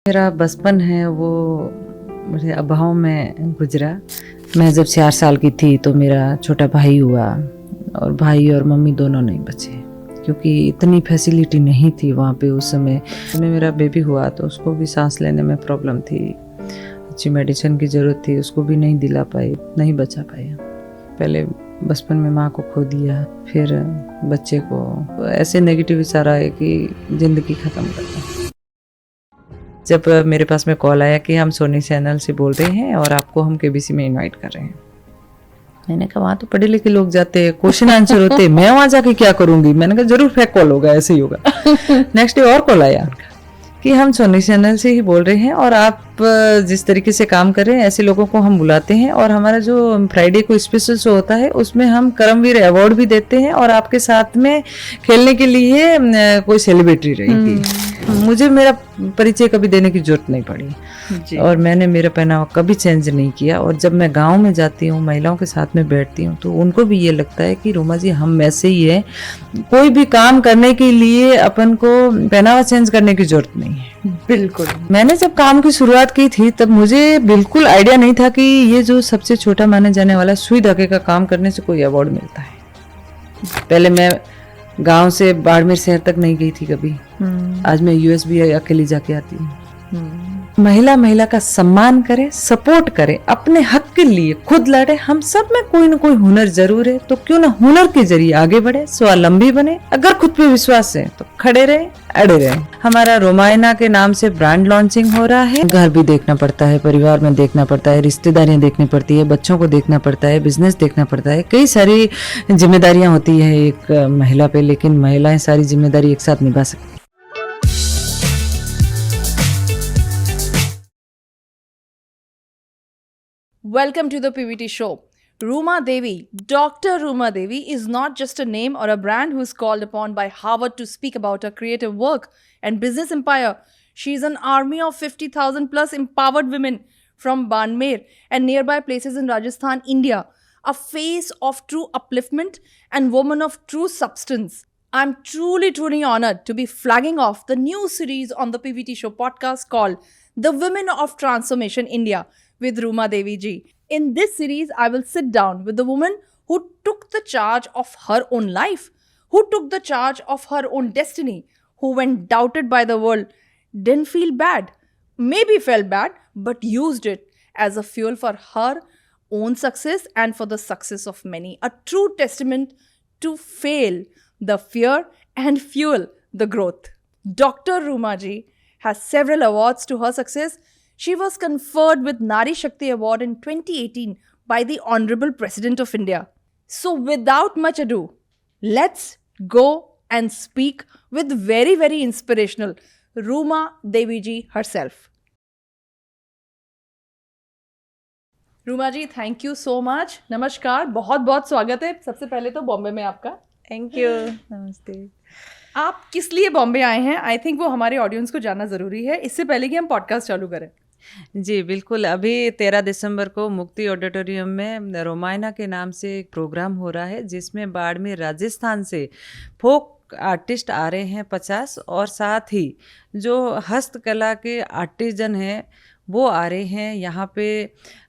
मेरा बचपन है वो मेरे अभाव में गुजरा। मैं जब 4 साल की थी तो मेरा छोटा भाई हुआ और भाई और मम्मी दोनों नहीं बचे क्योंकि इतनी फैसिलिटी नहीं थी वहाँ पे उस समय। में मेरा बेबी हुआ तो उसको भी सांस लेने में प्रॉब्लम थी, अच्छी मेडिसिन की ज़रूरत थी, उसको भी नहीं दिला पाई, नहीं बचा पाया। पहले बचपन में माँ को खो दिया, फिर बच्चे को। ऐसे नेगेटिव विचार आए कि ज़िंदगी ख़त्म कर दें। जब मेरे पास में कॉल आया कि हम सोनी चैनल से बोल रहे हैं और आपको हम केबीसी में इनवाइट कर रहे हैं, मैंने कहा वहाँ तो पढ़े लिखे लोग जाते हैं, क्वेश्चन आंसर होते हैं, मैं वहाँ जाके क्या करूँगी। मैंने कहा जरूर फेक कॉल होगा, ऐसे ही होगा। नेक्स्ट डे और कॉल आया कि हम सोनी चैनल से ही बोल रहे हैं और आप जिस तरीके से काम कर रहे हैं ऐसे लोगों को हम बुलाते हैं और हमारा जो फ्राइडे को स्पेशल शो होता है उसमें हम करमवीर अवार्ड भी देते हैं और आपके साथ में खेलने के लिए कोई सेलिब्रिटी रहेगी। मुझे मेरा परिचय कभी देने की जरूरत नहीं पड़ी जी। और मैंने मेरा पहनावा कभी चेंज नहीं किया। और जब मैं गांव में जाती हूँ, महिलाओं के साथ में बैठती हूँ, तो उनको भी ये लगता है कि रोमा जी हम वैसे ही है, कोई भी काम करने के लिए अपन को पहनावा चेंज करने की जरूरत नहीं है। बिल्कुल। मैंने जब काम की शुरुआत की थी तब मुझे बिल्कुल आइडिया नहीं था कि ये जो सबसे छोटा माने जाने वाला सुई धागे का काम करने से कोई अवार्ड मिलता है। पहले मैं गांव से बाड़मेर शहर तक नहीं गई थी कभी। आज मैं यूएस भी अकेली जाके आती हूँ। महिला का सम्मान करे, सपोर्ट करे, अपने हक के लिए खुद लड़े। हम सब में कोई ना कोई हुनर जरूर है, तो क्यों ना हुनर के जरिए आगे बढ़े, स्वावलंबी बने। अगर खुद पे विश्वास है तो खड़े रहे, अड़े रहे। हमारा रोमायना के नाम से ब्रांड लॉन्चिंग हो रहा है। घर भी देखना पड़ता है, परिवार में देखना पड़ता है, रिश्तेदारियां देखनी पड़ती है, बच्चों को देखना पड़ता है, बिजनेस देखना पड़ता है, कई सारी जिम्मेदारियां होती है एक महिला पे, लेकिन महिलाएं सारी जिम्मेदारी एक साथ निभा सकती। Welcome to the PVT show. Ruma Devi, Dr. Ruma Devi is not just a name or a brand who is called upon by Harvard to speak about her creative work and business empire. She is an army of 50,000 plus empowered women from Banmer and nearby places in Rajasthan, India. A face of true upliftment and woman of true substance. I'm truly honored to be flagging off the new series on the PVT show podcast called The Women of Transformation India with Ruma Devi ji. In this series, I will sit down with the woman who took the charge of her own life, who took the charge of her own destiny, who when doubted by the world, didn't feel bad, maybe felt bad, but used it as a fuel for her own success and for the success of many. A true testament to fail the fear and fuel the growth. Dr. Ruma ji has several awards to her success. She was conferred with Nari Shakti Award in 2018 by the Honorable President of India. So without much ado, let's go and speak with very inspirational Ruma Devi ji herself. Ruma ji, thank you so much. नमस्कार, बहुत बहुत स्वागत है सबसे पहले तो बॉम्बे में आपका। Thank you. नमस्ते। आप किस लिए बॉम्बे आए हैं? आई थिंक वो हमारे ऑडियंस को जानना ज़रूरी है इससे पहले कि हम पॉडकास्ट चालू करें। जी बिल्कुल। अभी 13 दिसंबर को मुक्ति ऑडिटोरियम में रोमायना के नाम से एक प्रोग्राम हो रहा है जिसमें बाड़मेर राजस्थान से फोक आर्टिस्ट आ रहे हैं 50 और साथ ही जो हस्तकला के आर्टिजन हैं वो आ रहे हैं। यहाँ पे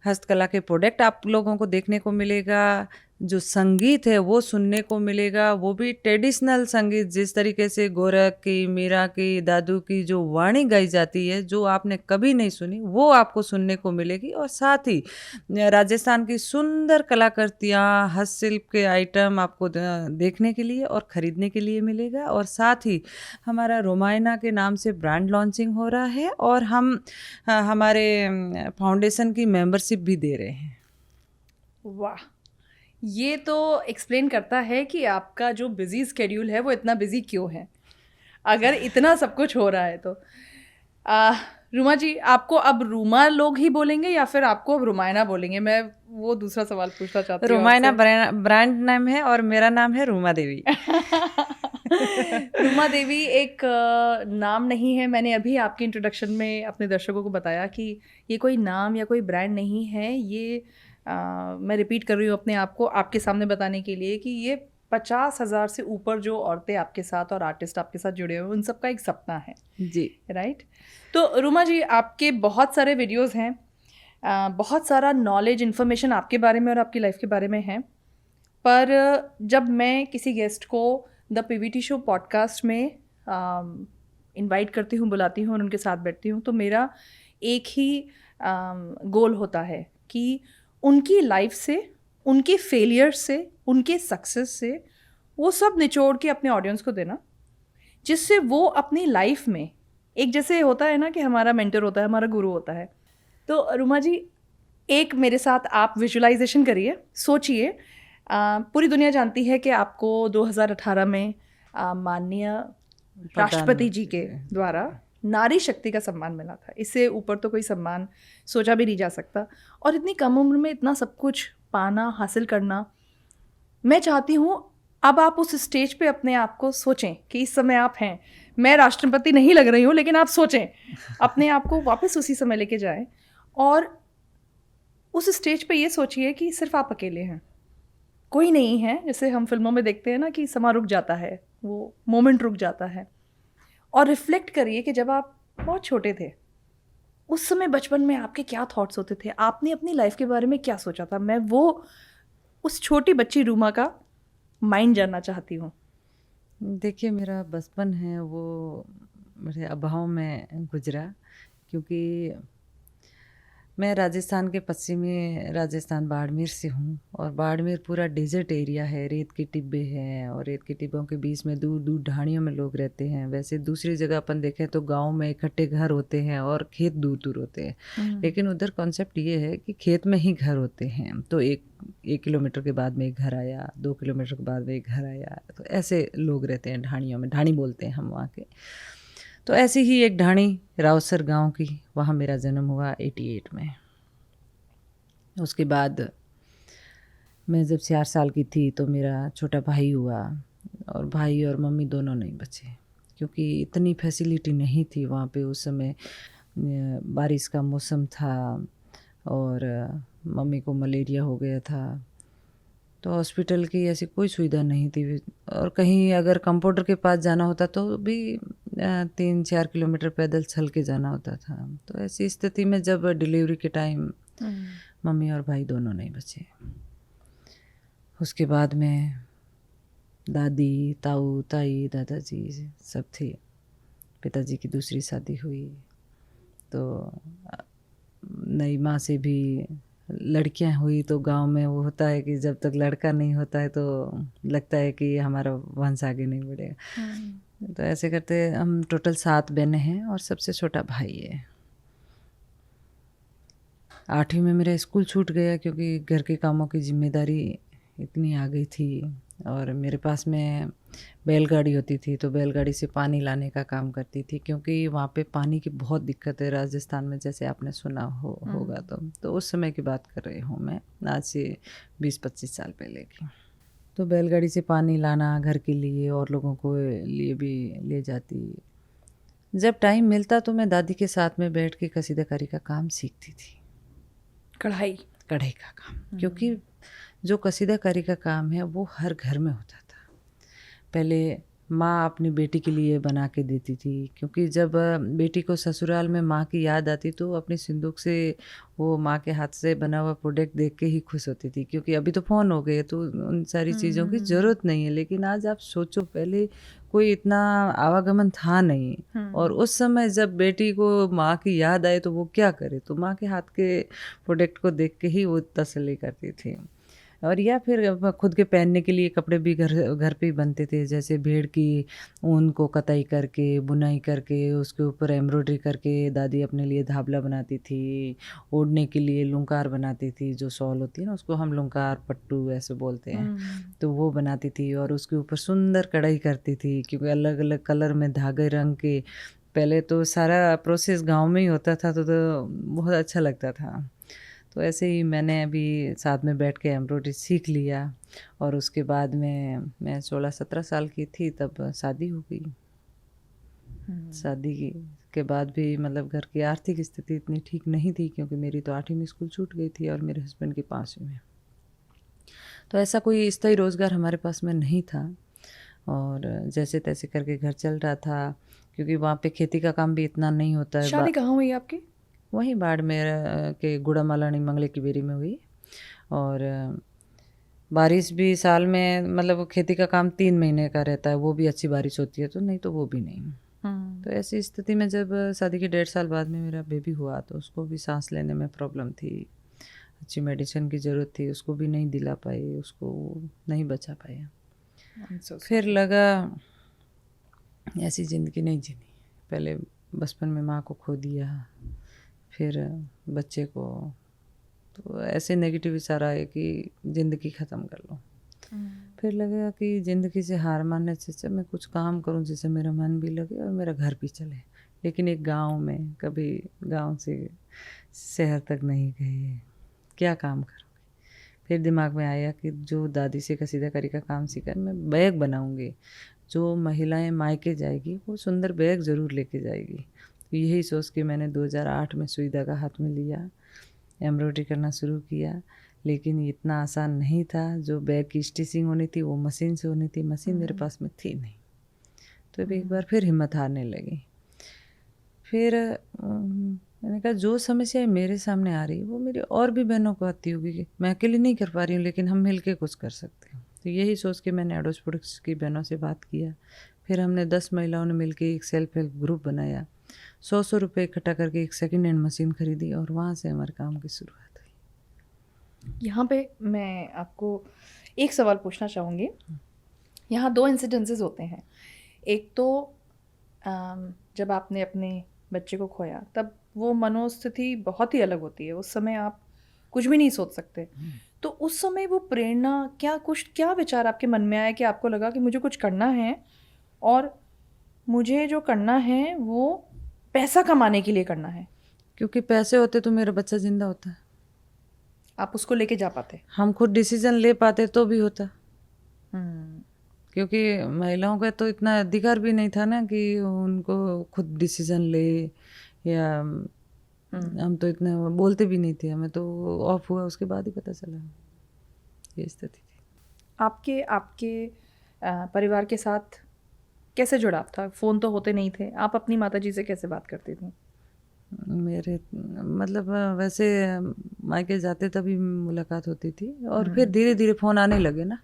हस्तकला के प्रोडक्ट आप लोगों को देखने को मिलेगा, जो संगीत है वो सुनने को मिलेगा, वो भी ट्रेडिशनल संगीत, जिस तरीके से गोरख की, मीरा की, दादू की जो वाणी गाई जाती है जो आपने कभी नहीं सुनी वो आपको सुनने को मिलेगी। और साथ ही राजस्थान की सुंदर कलाकृतियाँ, हस्तशिल्प के आइटम आपको देखने के लिए और ख़रीदने के लिए मिलेगा। और साथ ही हमारा रोमायना के नाम से ब्रांड लॉन्चिंग हो रहा है और हम हमारे फाउंडेशन की मेंबरशिप भी दे रहे हैं। वाह, ये तो एक्सप्लेन करता है कि आपका जो बिजी स्केड्यूल है वो इतना बिजी क्यों है, अगर इतना सब कुछ हो रहा है तो। रूमा जी, आपको अब रूमा लोग ही बोलेंगे या फिर आपको अब रोमायना बोलेंगे? मैं वो दूसरा सवाल पूछना चाहती हूँ। रोमायना ब्रांड नाम है और मेरा नाम है रूमा देवी। रूमा देवी एक नाम नहीं है। मैंने अभी आपके इंट्रोडक्शन में अपने दर्शकों को बताया कि ये कोई नाम या कोई ब्रांड नहीं है। ये मैं रिपीट कर रही हूँ अपने आप को आपके सामने बताने के लिए कि ये 50,000 से ऊपर जो औरतें आपके साथ और आर्टिस्ट आपके साथ जुड़े हुए हैं, उन सबका एक सपना है, जी। राइट? तो रूमा जी, आपके बहुत सारे वीडियोस हैं, बहुत सारा नॉलेज इन्फॉर्मेशन आपके बारे में और आपकी लाइफ के बारे में है। पर जब मैं किसी गेस्ट को द पीवीटी शो पॉडकास्ट में इनवाइट करती हूँ, बुलाती हूँ और उनके साथ बैठती हूँ, तो मेरा एक ही गोल होता है कि उनकी लाइफ से, उनके फेलियर से, उनके सक्सेस से वो सब निचोड़ के अपने ऑडियंस को देना, जिससे वो अपनी लाइफ में एक, जैसे होता है ना कि हमारा मेंटर होता है, हमारा गुरु होता है। तो रुमा जी, एक मेरे साथ आप विजुअलाइजेशन करिए, सोचिए। पूरी दुनिया जानती है कि आपको 2018 में माननीय राष्ट्रपति जी के द्वारा नारी शक्ति का सम्मान मिला था। इससे ऊपर तो कोई सम्मान सोचा भी नहीं जा सकता, और इतनी कम उम्र में इतना सब कुछ पाना, हासिल करना। मैं चाहती हूँ अब आप उस स्टेज पे अपने आप को सोचें कि इस समय आप हैं। मैं राष्ट्रपति नहीं लग रही हूँ, लेकिन आप सोचें, अपने आप को वापस उसी समय लेके जाएं और उस स्टेज पे ये सोचिए कि सिर्फ आप अकेले हैं, कोई नहीं है। जैसे हम फिल्मों में देखते हैं ना कि समा रुक जाता है, वो मोमेंट रुक जाता है। और रिफ्लेक्ट करिए कि जब आप बहुत छोटे थे, उस समय बचपन में आपके क्या थॉट्स होते थे, आपने अपनी लाइफ के बारे में क्या सोचा था। मैं वो उस छोटी बच्ची रूमा का माइंड जानना चाहती हूँ। देखिए, मेरा बचपन है वो मेरे अभाव में गुजरा, क्योंकि मैं राजस्थान के पश्चिमी राजस्थान बाड़मेर से हूँ, और बाड़मेर पूरा डेजर्ट एरिया है, रेत के टिब्बे हैं, और रेत के टिब्बों के बीच में दूर दूर ढाणियों में लोग रहते हैं। वैसे दूसरी जगह अपन देखें तो गांव में इकट्ठे घर होते हैं और खेत दूर दूर होते हैं, लेकिन उधर कॉन्सेप्ट ये है कि खेत में ही घर होते हैं। तो एक किलोमीटर के बाद में एक घर आया, 2 किलोमीटर के बाद में एक घर आया, तो ऐसे लोग रहते हैं ढाणियों में। ढाणी बोलते हैं हम वहाँ के। तो ऐसी ही एक ढाणी रावसर गांव की, वहाँ मेरा जन्म हुआ 88 में। उसके बाद मैं जब 4 साल की थी तो मेरा छोटा भाई हुआ, और भाई और मम्मी दोनों नहीं बचे, क्योंकि इतनी फैसिलिटी नहीं थी वहाँ पे उस समय। बारिश का मौसम था और मम्मी को मलेरिया हो गया था, तो हॉस्पिटल की ऐसी कोई सुविधा नहीं थी, और कहीं अगर कंपाउंडर के पास जाना होता तो भी 3-4 किलोमीटर पैदल चल के जाना होता था। तो ऐसी स्थिति में जब डिलीवरी के टाइम मम्मी और भाई दोनों नहीं बचे। उसके बाद में दादी, ताऊ, ताई, दादाजी सब थे। पिताजी की दूसरी शादी हुई, तो नई माँ से भी लड़कियां हुई। तो गांव में वो होता है कि जब तक लड़का नहीं होता है तो लगता है कि हमारा वंश आगे नहीं बढ़ेगा। तो ऐसे करते हम टोटल 7 बहनें हैं और सबसे छोटा भाई है। 8वीं में मेरा स्कूल छूट गया, क्योंकि घर के कामों की जिम्मेदारी इतनी आ गई थी, और मेरे पास में बैलगाड़ी होती थी, तो बैलगाड़ी से पानी लाने का काम करती थी, क्योंकि वहाँ पे पानी की बहुत दिक्कत है राजस्थान में, जैसे आपने सुना होगा। तो उस समय की बात कर रही हूँ मैं, आज से 20-25 साल पहले की। तो बैलगाड़ी से पानी लाना घर के लिए और लोगों को लिए भी ले जाती। जब टाइम मिलता तो मैं दादी के साथ में बैठ के कसीदाकारी का काम सीखती थी, कढ़ाई का काम। क्योंकि जो कसीदाकारी का काम है वो हर घर में होता था। पहले माँ अपनी बेटी के लिए बना के देती थी, क्योंकि जब बेटी को ससुराल में माँ की याद आती तो अपनी सिंदूक से वो माँ के हाथ से बना हुआ प्रोडक्ट देख के ही खुश होती थी। क्योंकि अभी तो फ़ोन हो गए तो उन सारी चीज़ों की ज़रूरत नहीं है, लेकिन आज आप सोचो, पहले कोई इतना आवागमन था नहीं, और उस समय जब बेटी को माँ की याद आए तो वो क्या करे, तो माँ के हाथ के प्रोडक्ट को देख के ही वो तसल्ली करती थी। और या फिर खुद के पहनने के लिए कपड़े भी घर पे ही बनते थे, जैसे भेड़ की ऊन को कताई करके, बुनाई करके, उसके ऊपर एम्ब्रॉयडरी करके दादी अपने लिए धाबला बनाती थी। ओढ़ने के लिए लुंकार बनाती थी, जो शॉल होती है ना, उसको हम लुंकार, पट्टू ऐसे बोलते हैं, तो वो बनाती थी। और उसके ऊपर सुंदर कढ़ाई करती थी, क्योंकि अलग अलग कलर में धागे रंग के। पहले तो सारा प्रोसेस गाँव में ही होता था, तो बहुत अच्छा लगता था। तो ऐसे ही मैंने अभी साथ में बैठ के एम्ब्रॉयडरी सीख लिया, और उसके बाद में मैं 16-17 साल की थी तब शादी हो गई। शादी के बाद भी मतलब घर की आर्थिक स्थिति इतनी ठीक नहीं थी, क्योंकि मेरी तो 8वीं में स्कूल छूट गई थी और मेरे हस्बैंड की 5वीं में। तो ऐसा कोई स्थायी रोज़गार हमारे पास में नहीं था और जैसे तैसे करके घर चल रहा था, क्योंकि वहाँ पे खेती का काम भी इतना नहीं होता है। शादी कहाँ हुई आपकी? वहीं बाड़मेर के गुड़ामालानी मंगले की बेरी में हुई। और बारिश भी साल में, मतलब खेती का काम 3 महीने का रहता है, वो भी अच्छी बारिश होती है तो, नहीं तो वो भी नहीं। तो ऐसी स्थिति में जब शादी के 1.5 साल बाद में मेरा बेबी हुआ तो उसको भी सांस लेने में प्रॉब्लम थी, अच्छी मेडिसिन की ज़रूरत थी, उसको भी नहीं दिला पाई, उसको नहीं बचा पाया। फिर लगा ऐसी ज़िंदगी नहीं जीनी। पहले बचपन में माँ को खो दिया, फिर बच्चे को, तो ऐसे नेगेटिव विचार आए कि ज़िंदगी ख़त्म कर लो। फिर लगा कि ज़िंदगी से हार मानने से अच्छा मैं कुछ काम करूं जिससे मेरा मन भी लगे और मेरा घर भी चले। लेकिन एक गांव में, कभी गांव से शहर तक नहीं गए, क्या काम करूँगी। फिर दिमाग में आया कि जो दादी से कसीदाकारी का काम सीखा, मैं बैग बनाऊंगी, जो महिलाएं मायके जाएगी वो सुंदर बैग ज़रूर लेके जाएगी। तो यही सोच के मैंने 2008 में सुई धागा हाथ में लिया, एम्ब्रॉयडरी करना शुरू किया। लेकिन इतना आसान नहीं था। जो बैग की स्टिचिंग होनी थी वो मशीन से होनी थी, मशीन मेरे पास में थी नहीं। तो अब एक बार फिर हिम्मत हारने लगी। फिर मैंने कहा जो समस्या मेरे सामने आ रही है वो मेरी और भी बहनों को आती होगी, कि मैं अकेली नहीं कर पा रही हूँ, लेकिन हम मिल के कुछ कर सकते हैं। तो यही सोच के मैंने अड़ोस पड़ोस की बहनों से बात किया। फिर हमने 10 महिलाओं ने मिल के एक सेल्फ हेल्प ग्रुप बनाया, 100 रुपये इकट्ठा करके एक सेकेंड हैंड मशीन खरीदी और वहाँ से हमारे काम की शुरुआत हुई। यहाँ पे मैं आपको एक सवाल पूछना चाहूँगी। यहाँ 2 इंसिडेंसेस होते हैं। एक तो जब आपने अपने बच्चे को खोया तब वो मनोस्थिति बहुत ही अलग होती है, उस समय आप कुछ भी नहीं सोच सकते। तो उस समय वो प्रेरणा, क्या विचार आपके मन में आया कि आपको लगा कि मुझे कुछ करना है और मुझे जो करना है वो पैसा कमाने के लिए करना है? क्योंकि पैसे होते तो मेरा बच्चा जिंदा होता है, आप उसको लेके जा पाते? हम खुद डिसीजन ले पाते तो भी होता। क्योंकि महिलाओं का तो इतना अधिकार भी नहीं था ना कि उनको खुद डिसीजन ले, या हम तो इतने बोलते भी नहीं थे। हमें तो ऑफ हुआ उसके बाद ही पता चला ये स्थिति थी। आपके परिवार के साथ कैसे जुड़ाव था? फ़ोन तो होते नहीं थे, आप अपनी माताजी से कैसे बात करती थी? मेरे मतलब वैसे मायके जाते तभी मुलाकात होती थी और फिर धीरे धीरे फ़ोन आने लगे ना।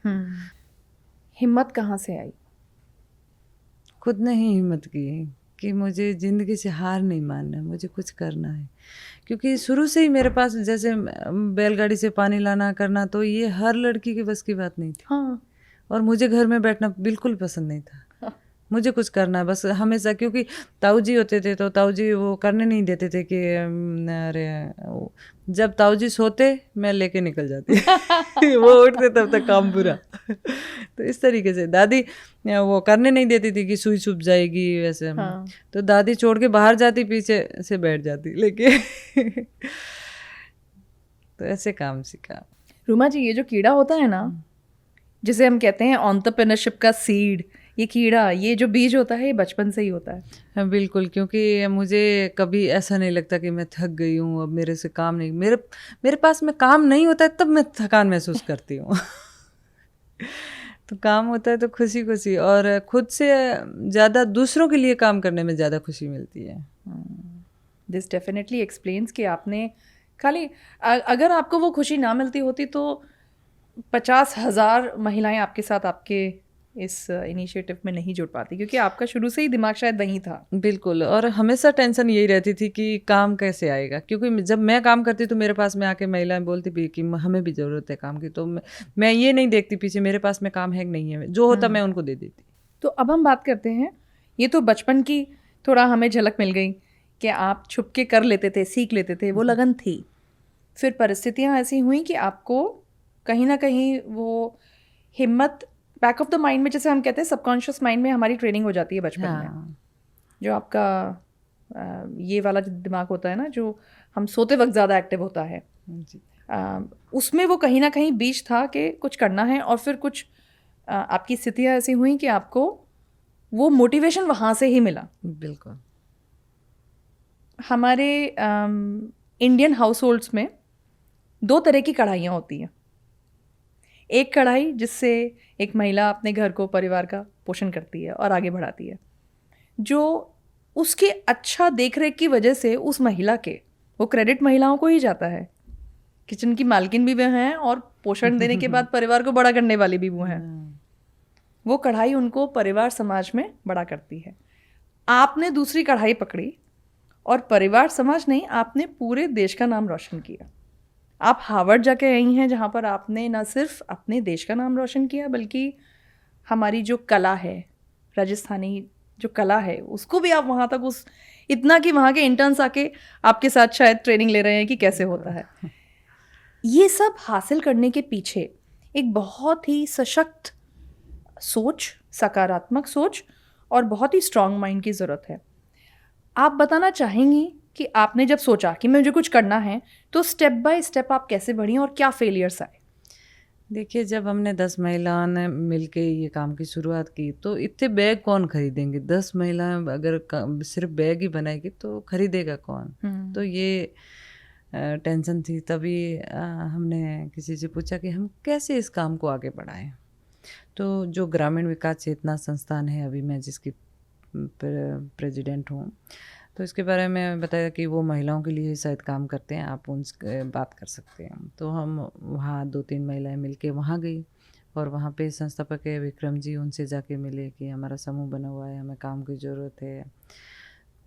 हिम्मत कहाँ से आई? खुद ने ही हिम्मत की कि मुझे ज़िंदगी से हार नहीं मानना है, मुझे कुछ करना है। क्योंकि शुरू से ही मेरे पास जैसे बैलगाड़ी से पानी लाना करना, तो ये हर लड़की के बस की बात नहीं थी। हाँ। और मुझे घर में बैठना बिल्कुल पसंद नहीं था। मुझे कुछ करना है बस हमेशा, क्योंकि ताऊ जी होते थे तो ताऊ जी वो करने नहीं देते थे कि अरे जब ताऊ जी सोते मैं लेके निकल जाती वो उठते तब तक काम पूरा तो इस तरीके से दादी वो करने नहीं देती थी कि सुई छुप जाएगी वैसे। हाँ। तो दादी छोड़ के बाहर जाती, पीछे से बैठ जाती लेके तो ऐसे काम सीखा। रूमा जी, ये जो कीड़ा होता है ना, जिसे हम कहते हैं एंटरप्रेन्योरशिप का सीड, ये कीड़ा, ये जो बीज होता है, ये बचपन से ही होता है। हाँ बिल्कुल, क्योंकि मुझे कभी ऐसा नहीं लगता कि मैं थक गई हूँ, अब मेरे से काम नहीं, मेरे पास में काम नहीं होता है तब मैं थकान महसूस करती हूँ तो काम होता है तो खुशी खुशी, और खुद से ज़्यादा दूसरों के लिए काम करने में ज़्यादा खुशी मिलती है। दिस डेफिनेटली एक्सप्लेन्स कि आपने खाली अगर आपको वो खुशी ना मिलती होती तो 50,000 महिलाएं आपके साथ आपके इस इनिशिएटिव में नहीं जुड़ पाती, क्योंकि आपका शुरू से ही दिमाग शायद वहीं था। बिल्कुल, और हमेशा टेंशन यही रहती थी कि काम कैसे आएगा, क्योंकि जब मैं काम करती तो मेरे पास में आके महिलाएं बोलती भी कि हमें भी ज़रूरत है काम की, तो मैं ये नहीं देखती पीछे मेरे पास में काम है कि नहीं है, जो होता मैं उनको दे देती। तो अब हम बात करते हैं, ये तो बचपन की थोड़ा हमें झलक मिल गई कि आप छुप के कर लेते थे, सीख लेते थे, वो लगन थी। फिर परिस्थितियाँ ऐसी हुई कि आपको कहीं ना कहीं वो हिम्मत बैक ऑफ द माइंड में, जैसे हम कहते हैं सबकॉन्शियस माइंड में हमारी ट्रेनिंग हो जाती है बचपन में, जो आपका ये वाला जो दिमाग होता है ना, जो हम सोते वक्त ज़्यादा एक्टिव होता है, उसमें वो कहीं ना कहीं बीज था कि कुछ करना है। और फिर कुछ आपकी स्थितियाँ ऐसी हुई कि आपको वो मोटिवेशन वहाँ से ही मिला। बिल्कुल। हमारे इंडियन हाउस होल्ड्स में 2 तरह की कढ़ाइयाँ होती हैं। एक कढ़ाई जिससे एक महिला अपने घर को, परिवार का पोषण करती है और आगे बढ़ाती है, जो उसके अच्छा देखरेख की वजह से उस महिला के वो क्रेडिट महिलाओं को ही जाता है। किचन की मालकिन भी वो हैं और पोषण देने के बाद परिवार को बड़ा करने वाली भी वो हैं। वो कढ़ाई उनको परिवार समाज में बड़ा करती है। आपने दूसरी कढ़ाई पकड़ी और परिवार समाज नहीं, आपने पूरे देश का नाम रोशन किया। आप हार्वर्ड जाके आई हैं, जहाँ पर आपने न सिर्फ अपने देश का नाम रोशन किया बल्कि हमारी जो कला है, राजस्थानी जो कला है, उसको भी आप वहाँ तक उस इतना कि वहाँ के इंटर्न्स आके आपके साथ शायद ट्रेनिंग ले रहे हैं कि कैसे होता है। ये सब हासिल करने के पीछे एक बहुत ही सशक्त सोच, सकारात्मक सोच और बहुत ही स्ट्रांग माइंड की ज़रूरत है। आप बताना चाहेंगी कि आपने जब सोचा कि मुझे कुछ करना है तो स्टेप बाय स्टेप आप कैसे बढ़ी और क्या फेलियर्स आए? देखिए, जब हमने 10 महिलाओं ने मिलके ये काम की शुरुआत की तो इतने बैग कौन खरीदेंगे? 10 महिलाएं अगर सिर्फ बैग ही बनाएगी तो खरीदेगा कौन? तो ये टेंशन थी। तभी हमने किसी से पूछा कि हम कैसे इस काम को आगे बढ़ाएं। तो जो ग्रामीण विकास चेतना संस्थान है, अभी मैं जिसकी प्रेसिडेंट हूँ, तो इसके बारे में बताया कि वो महिलाओं के लिए शायद काम करते हैं, आप उनसे बात कर सकते हैं। तो हम वहाँ 2-3 महिलाएं मिलके वहाँ गई और वहाँ पे संस्थापक है विक्रम जी, उनसे जाके मिले कि हमारा समूह बना हुआ है, हमें काम की ज़रूरत है।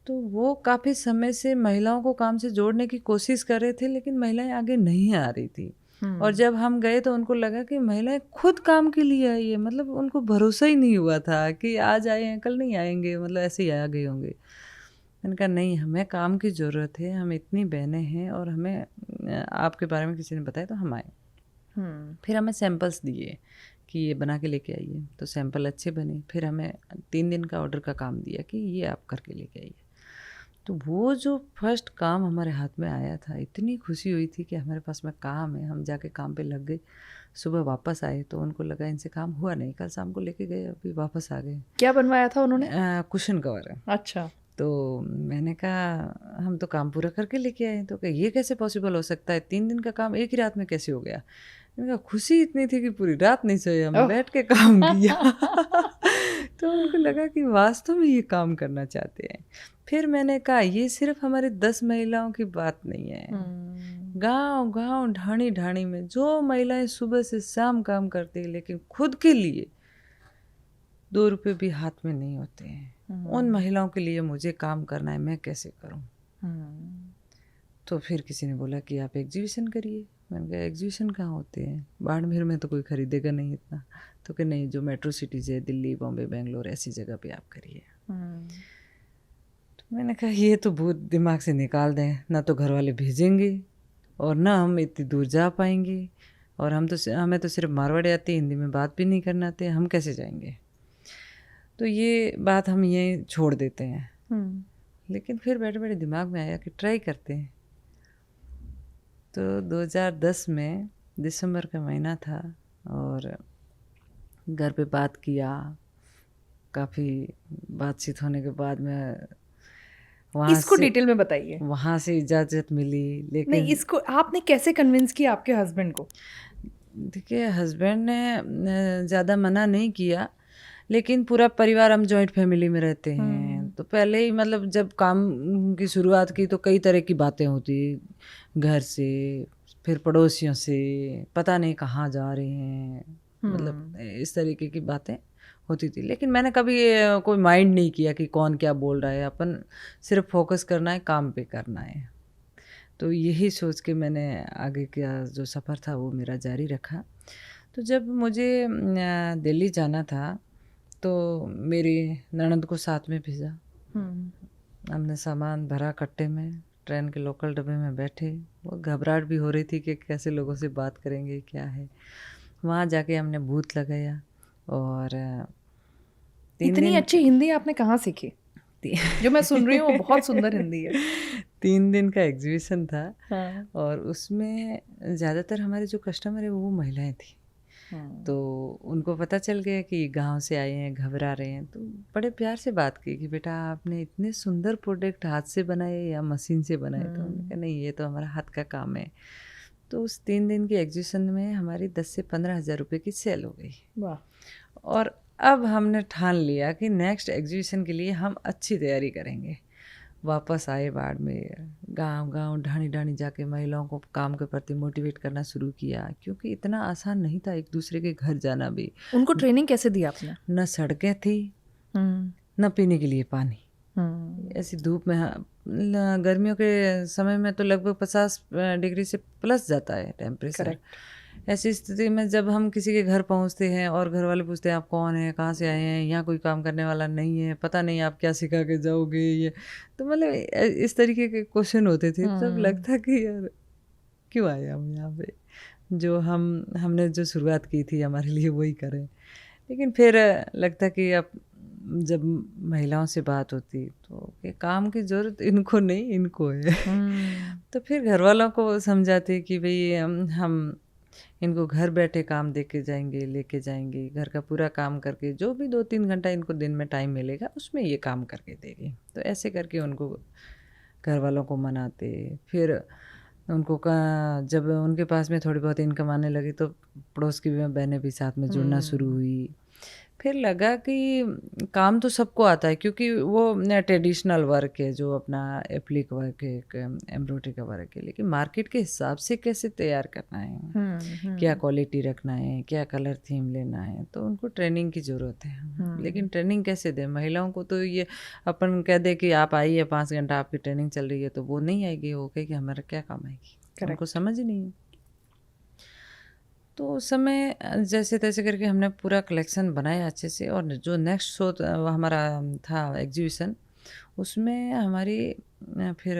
तो वो काफ़ी समय से महिलाओं को काम से जोड़ने की कोशिश कर रहे थे, लेकिन महिलाएं आगे नहीं आ रही थी। और जब हम गए तो उनको लगा कि महिलाएं खुद काम के लिए आई है, मतलब उनको भरोसा ही नहीं हुआ था कि आज आए हैं कल नहीं आएंगे, मतलब ऐसे ही आ गए होंगे। मैंने कहा नहीं, हमें काम की ज़रूरत है, हम इतनी बहनें हैं और हमें आपके बारे में किसी ने बताया तो हम आए। फिर हमें सैंपल्स दिए कि ये बना के लेके आइए, तो सैंपल अच्छे बने। फिर हमें 3 दिन का ऑर्डर का काम दिया कि ये आप करके लेके आइए। तो वो जो फर्स्ट काम हमारे हाथ में आया था, इतनी खुशी हुई थी कि हमारे पास में काम है। हम जाके काम पे लग गए। सुबह वापस आए तो उनको लगा इनसे काम हुआ नहीं, कल शाम को लेके गए, अभी वापस आ गए। क्या बनवाया था उन्होंने? कुशन कवर है। अच्छा। तो मैंने कहा हम तो काम पूरा करके लेके आए। तो ये कैसे पॉसिबल हो सकता है, 3 दिन का काम एक ही रात में कैसे हो गया? मैंने कहा खुशी इतनी थी कि पूरी रात नहीं सोए, हम बैठ के काम किया। तो उनको लगा कि वास्तव में ये काम करना चाहते हैं। फिर मैंने कहा ये सिर्फ हमारे 10 महिलाओं की बात नहीं है, गांव गांव ढाणी ढाणी में जो महिलाएं सुबह से शाम काम करती है लेकिन खुद के लिए 2 रुपए भी हाथ में नहीं होते हैं, उन महिलाओं के लिए मुझे काम करना है, मैं कैसे करूं? तो फिर किसी ने बोला कि आप एग्जीबिशन करिए। मैंने कहा एग्जीबिशन कहाँ होते हैं? बाड़मेर में तो कोई खरीदेगा नहीं इतना। तो कि नहीं, जो मेट्रो सिटीज़ है, दिल्ली, बॉम्बे, बेंगलोर, ऐसी जगह पे आप करिए। तो मैंने कहा ये तो भूत दिमाग से निकाल दें, ना तो घर वाले भेजेंगे और ना हम इतनी दूर जा पाएंगे, और हमें तो सिर्फ मारवाड़ी आती है, हिंदी में बात भी नहीं करना आते, हम कैसे जाएंगे? तो ये बात हम यहीं छोड़ देते हैं। लेकिन फिर बैठे बैठे दिमाग में आया कि ट्राई करते हैं। तो 2010 में दिसंबर का महीना था और घर पे बात किया। काफ़ी बातचीत होने के बाद में इसको डिटेल में बताइए। वहाँ से इजाज़त मिली। लेकिन नहीं, इसको आपने कैसे कन्विंस किया आपके हस्बैंड को? देखिए, हस्बैंड ने ज़्यादा मना नहीं किया, लेकिन पूरा परिवार, हम जॉइंट फैमिली में रहते हैं। तो पहले ही मतलब जब काम की शुरुआत की तो कई तरह की बातें होती, घर से, फिर पड़ोसियों से, पता नहीं कहाँ जा रहे हैं, मतलब इस तरीके की बातें होती थी। लेकिन मैंने कभी कोई माइंड नहीं किया कि कौन क्या बोल रहा है, अपन सिर्फ फोकस करना है, काम पे करना है। तो यही सोच के मैंने आगे का जो सफ़र था वो मेरा जारी रखा। तो जब मुझे दिल्ली जाना था तो मेरी ननद को साथ में भेजा। हमने सामान भरा कट्टे में, ट्रेन के लोकल डब्बे में बैठे। वो घबराहट भी हो रही थी कि कैसे लोगों से बात करेंगे, क्या है। वहाँ जाके हमने बूथ लगाया और इतनी अच्छी हिंदी आपने कहाँ सीखी? जो मैं सुन रही हूँ वो बहुत सुंदर हिंदी है। 3 दिन का एग्जीबिशन था। हाँ। और उसमें ज़्यादातर हमारे जो कस्टमर है वो महिलाएं थी। तो उनको पता चल गया कि गांव से आए हैं, घबरा रहे हैं। तो बड़े प्यार से बात की कि बेटा आपने इतने सुंदर प्रोडक्ट हाथ से बनाए या मशीन से बनाए? तो उन्होंने कहा नहीं, ये तो हमारा हाथ का काम है। तो उस 3 दिन की एग्जीबिशन में हमारी 10 से 15 हज़ार रुपये की सेल हो गई। वाह। और अब हमने ठान लिया कि नेक्स्ट एग्जीबिशन के लिए हम अच्छी तैयारी करेंगे। वापस आए बाड़मेर, गांव-गांव, ढाणी-ढाणी जाके महिलाओं को काम के प्रति मोटिवेट करना शुरू किया, क्योंकि इतना आसान नहीं था एक दूसरे के घर जाना भी। उनको ट्रेनिंग कैसे दी आपने? न सड़कें थी, न पीने के लिए पानी। ऐसी धूप में गर्मियों के समय में तो लगभग 50 डिग्री से प्लस जाता है टेम्परेचर। ऐसी स्थिति में जब हम किसी के घर पहुंचते हैं और घर वाले पूछते हैं आप कौन है, कहाँ से आए हैं, यहाँ कोई काम करने वाला नहीं है, पता नहीं आप क्या सिखा के जाओगे, ये तो मतलब इस तरीके के क्वेश्चन होते थे। तब लगता कि यार क्यों आए हम यहाँ पे, जो हमने जो शुरुआत की थी हमारे लिए वही करें। लेकिन फिर लगता कि अब जब महिलाओं से बात होती तो कि काम की ज़रूरत इनको नहीं, इनको है। तो फिर घर वालों को समझाते कि भाई हम इनको घर बैठे काम दे के जाएंगे, लेके जाएंगे, घर का पूरा काम करके जो भी 2-3 घंटा इनको दिन में टाइम मिलेगा उसमें ये काम करके देंगे। तो ऐसे करके उनको घर वालों को मनाते। फिर उनको जब उनके पास में थोड़ी बहुत इनकम आने लगी तो पड़ोस की बहनें भी साथ में जुड़ना शुरू हुई। फिर लगा कि काम तो सबको आता है, क्योंकि वो ट्रेडिशनल वर्क है, जो अपना एप्लिक वर्क है, एम्ब्रॉयडरी का वर्क है, लेकिन मार्केट के हिसाब से कैसे तैयार करना है, क्या क्वालिटी रखना है, क्या कलर थीम लेना है, तो उनको ट्रेनिंग की ज़रूरत है। लेकिन ट्रेनिंग कैसे दें महिलाओं को? तो ये अपन कह दे कि आप आइए 5 घंटा आपकी ट्रेनिंग चल रही है, तो वो नहीं आएगी, वो कहे कि हमारा क्या काम आएगी, उनको समझ ही नहीं है। तो उस समय जैसे तैसे करके हमने पूरा कलेक्शन बनाया अच्छे से, और जो नेक्स्ट शो हमारा था एग्जीबिशन, उसमें हमारी फिर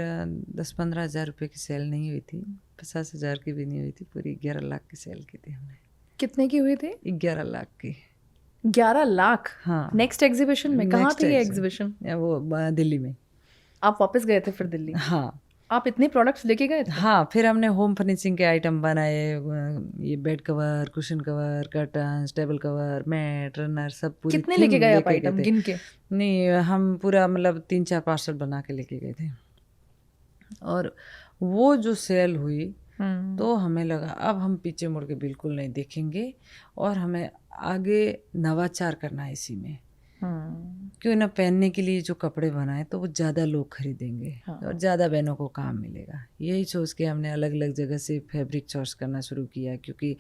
10-15 हज़ार रुपये की सेल नहीं हुई थी, 50 हज़ार की भी नहीं हुई थी, पूरी 11 लाख की सेल की थी हमने। कितने की हुई थी? 11 लाख की। 11 लाख? हाँ। नेक्स्ट एग्जीबिशन में कहाँ थी ये एग्जीबिशन? वो दिल्ली में। आप वापस गए थे फिर दिल्ली? हाँ। आप इतने प्रोडक्ट्स लेके गए थे? हाँ, फिर हमने होम फर्निशिंग के आइटम बनाए, ये bed cover, cushion cover, curtains, table cover, mat, runner, सब पूरी। कितने लेके गए आप आइटम गिन के? नहीं, हम पूरा मतलब 3-4 पार्सल बना के लेके गए थे। और वो जो सेल हुई तो हमें लगा अब हम पीछे मुड़ के बिल्कुल नहीं देखेंगे, और हमें आगे नवाचार करना है इसी में। क्यों ना पहनने के लिए जो कपड़े बनाए तो वो ज़्यादा लोग खरीदेंगे। हाँ। और ज़्यादा बहनों को काम मिलेगा। यही सोच के हमने अलग अलग जगह से फैब्रिक चॉइस करना शुरू किया, क्योंकि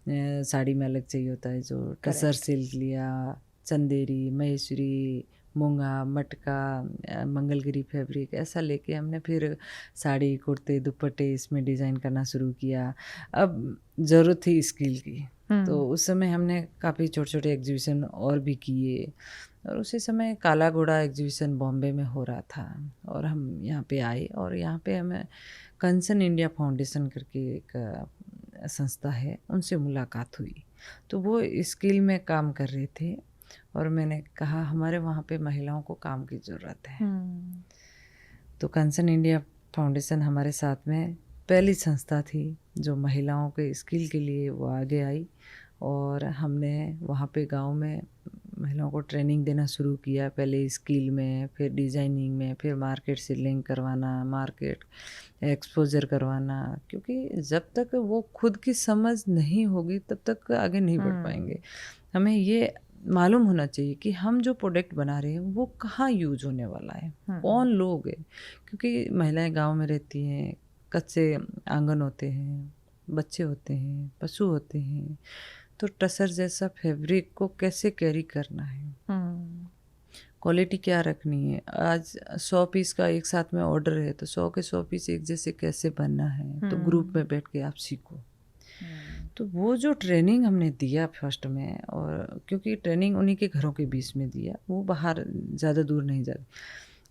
साड़ी में अलग चाहिए होता है, जो टसर सिल्क लिया, चंदेरी, महेश्वरी, मूंगा, मटका, मंगलगिरी फैब्रिक, ऐसा लेके हमने फिर साड़ी, कुर्ते, दुपट्टे इसमें डिज़ाइन करना शुरू किया। अब ज़रूरत थी स्किल की, तो उस समय हमने काफ़ी छोटे छोटे एग्जीबिशन और भी किए। और उसी समय काला घोड़ा एग्जीबिशन बॉम्बे में हो रहा था, और हम यहाँ पे आए, और यहाँ पे हमें कंसर्न इंडिया फाउंडेशन करके एक संस्था है, उनसे मुलाकात हुई। तो वो स्किल में काम कर रहे थे, और मैंने कहा हमारे वहाँ पे महिलाओं को काम की ज़रूरत है। तो कंसर्न इंडिया फाउंडेशन हमारे साथ में पहली संस्था थी जो महिलाओं के स्किल के लिए वो आगे आई, और हमने वहाँ पे गांव में महिलाओं को ट्रेनिंग देना शुरू किया, पहले स्किल में, फिर डिज़ाइनिंग में, फिर मार्केट से लिंक करवाना, मार्केट एक्सपोजर करवाना, क्योंकि जब तक वो खुद की समझ नहीं होगी तब तक आगे नहीं बढ़ पाएंगे। हमें ये मालूम होना चाहिए कि हम जो प्रोडक्ट बना रहे हैं वो कहाँ यूज होने वाला है, कौन लोग हैं, क्योंकि महिलाएं गांव में रहती हैं, कच्चे आंगन होते हैं, बच्चे होते हैं, पशु होते हैं, तो टसर जैसा फैब्रिक को कैसे कैरी करना है, क्वालिटी क्या रखनी है। आज 100 पीस का एक साथ में ऑर्डर है, तो 100 के 100 पीस एक जैसे कैसे बनना है, तो ग्रुप में बैठ के आप सीखो। तो वो जो ट्रेनिंग हमने दिया फर्स्ट में, और क्योंकि ट्रेनिंग उन्हीं के घरों के बीच में दिया, वो बाहर ज़्यादा दूर नहीं जाती,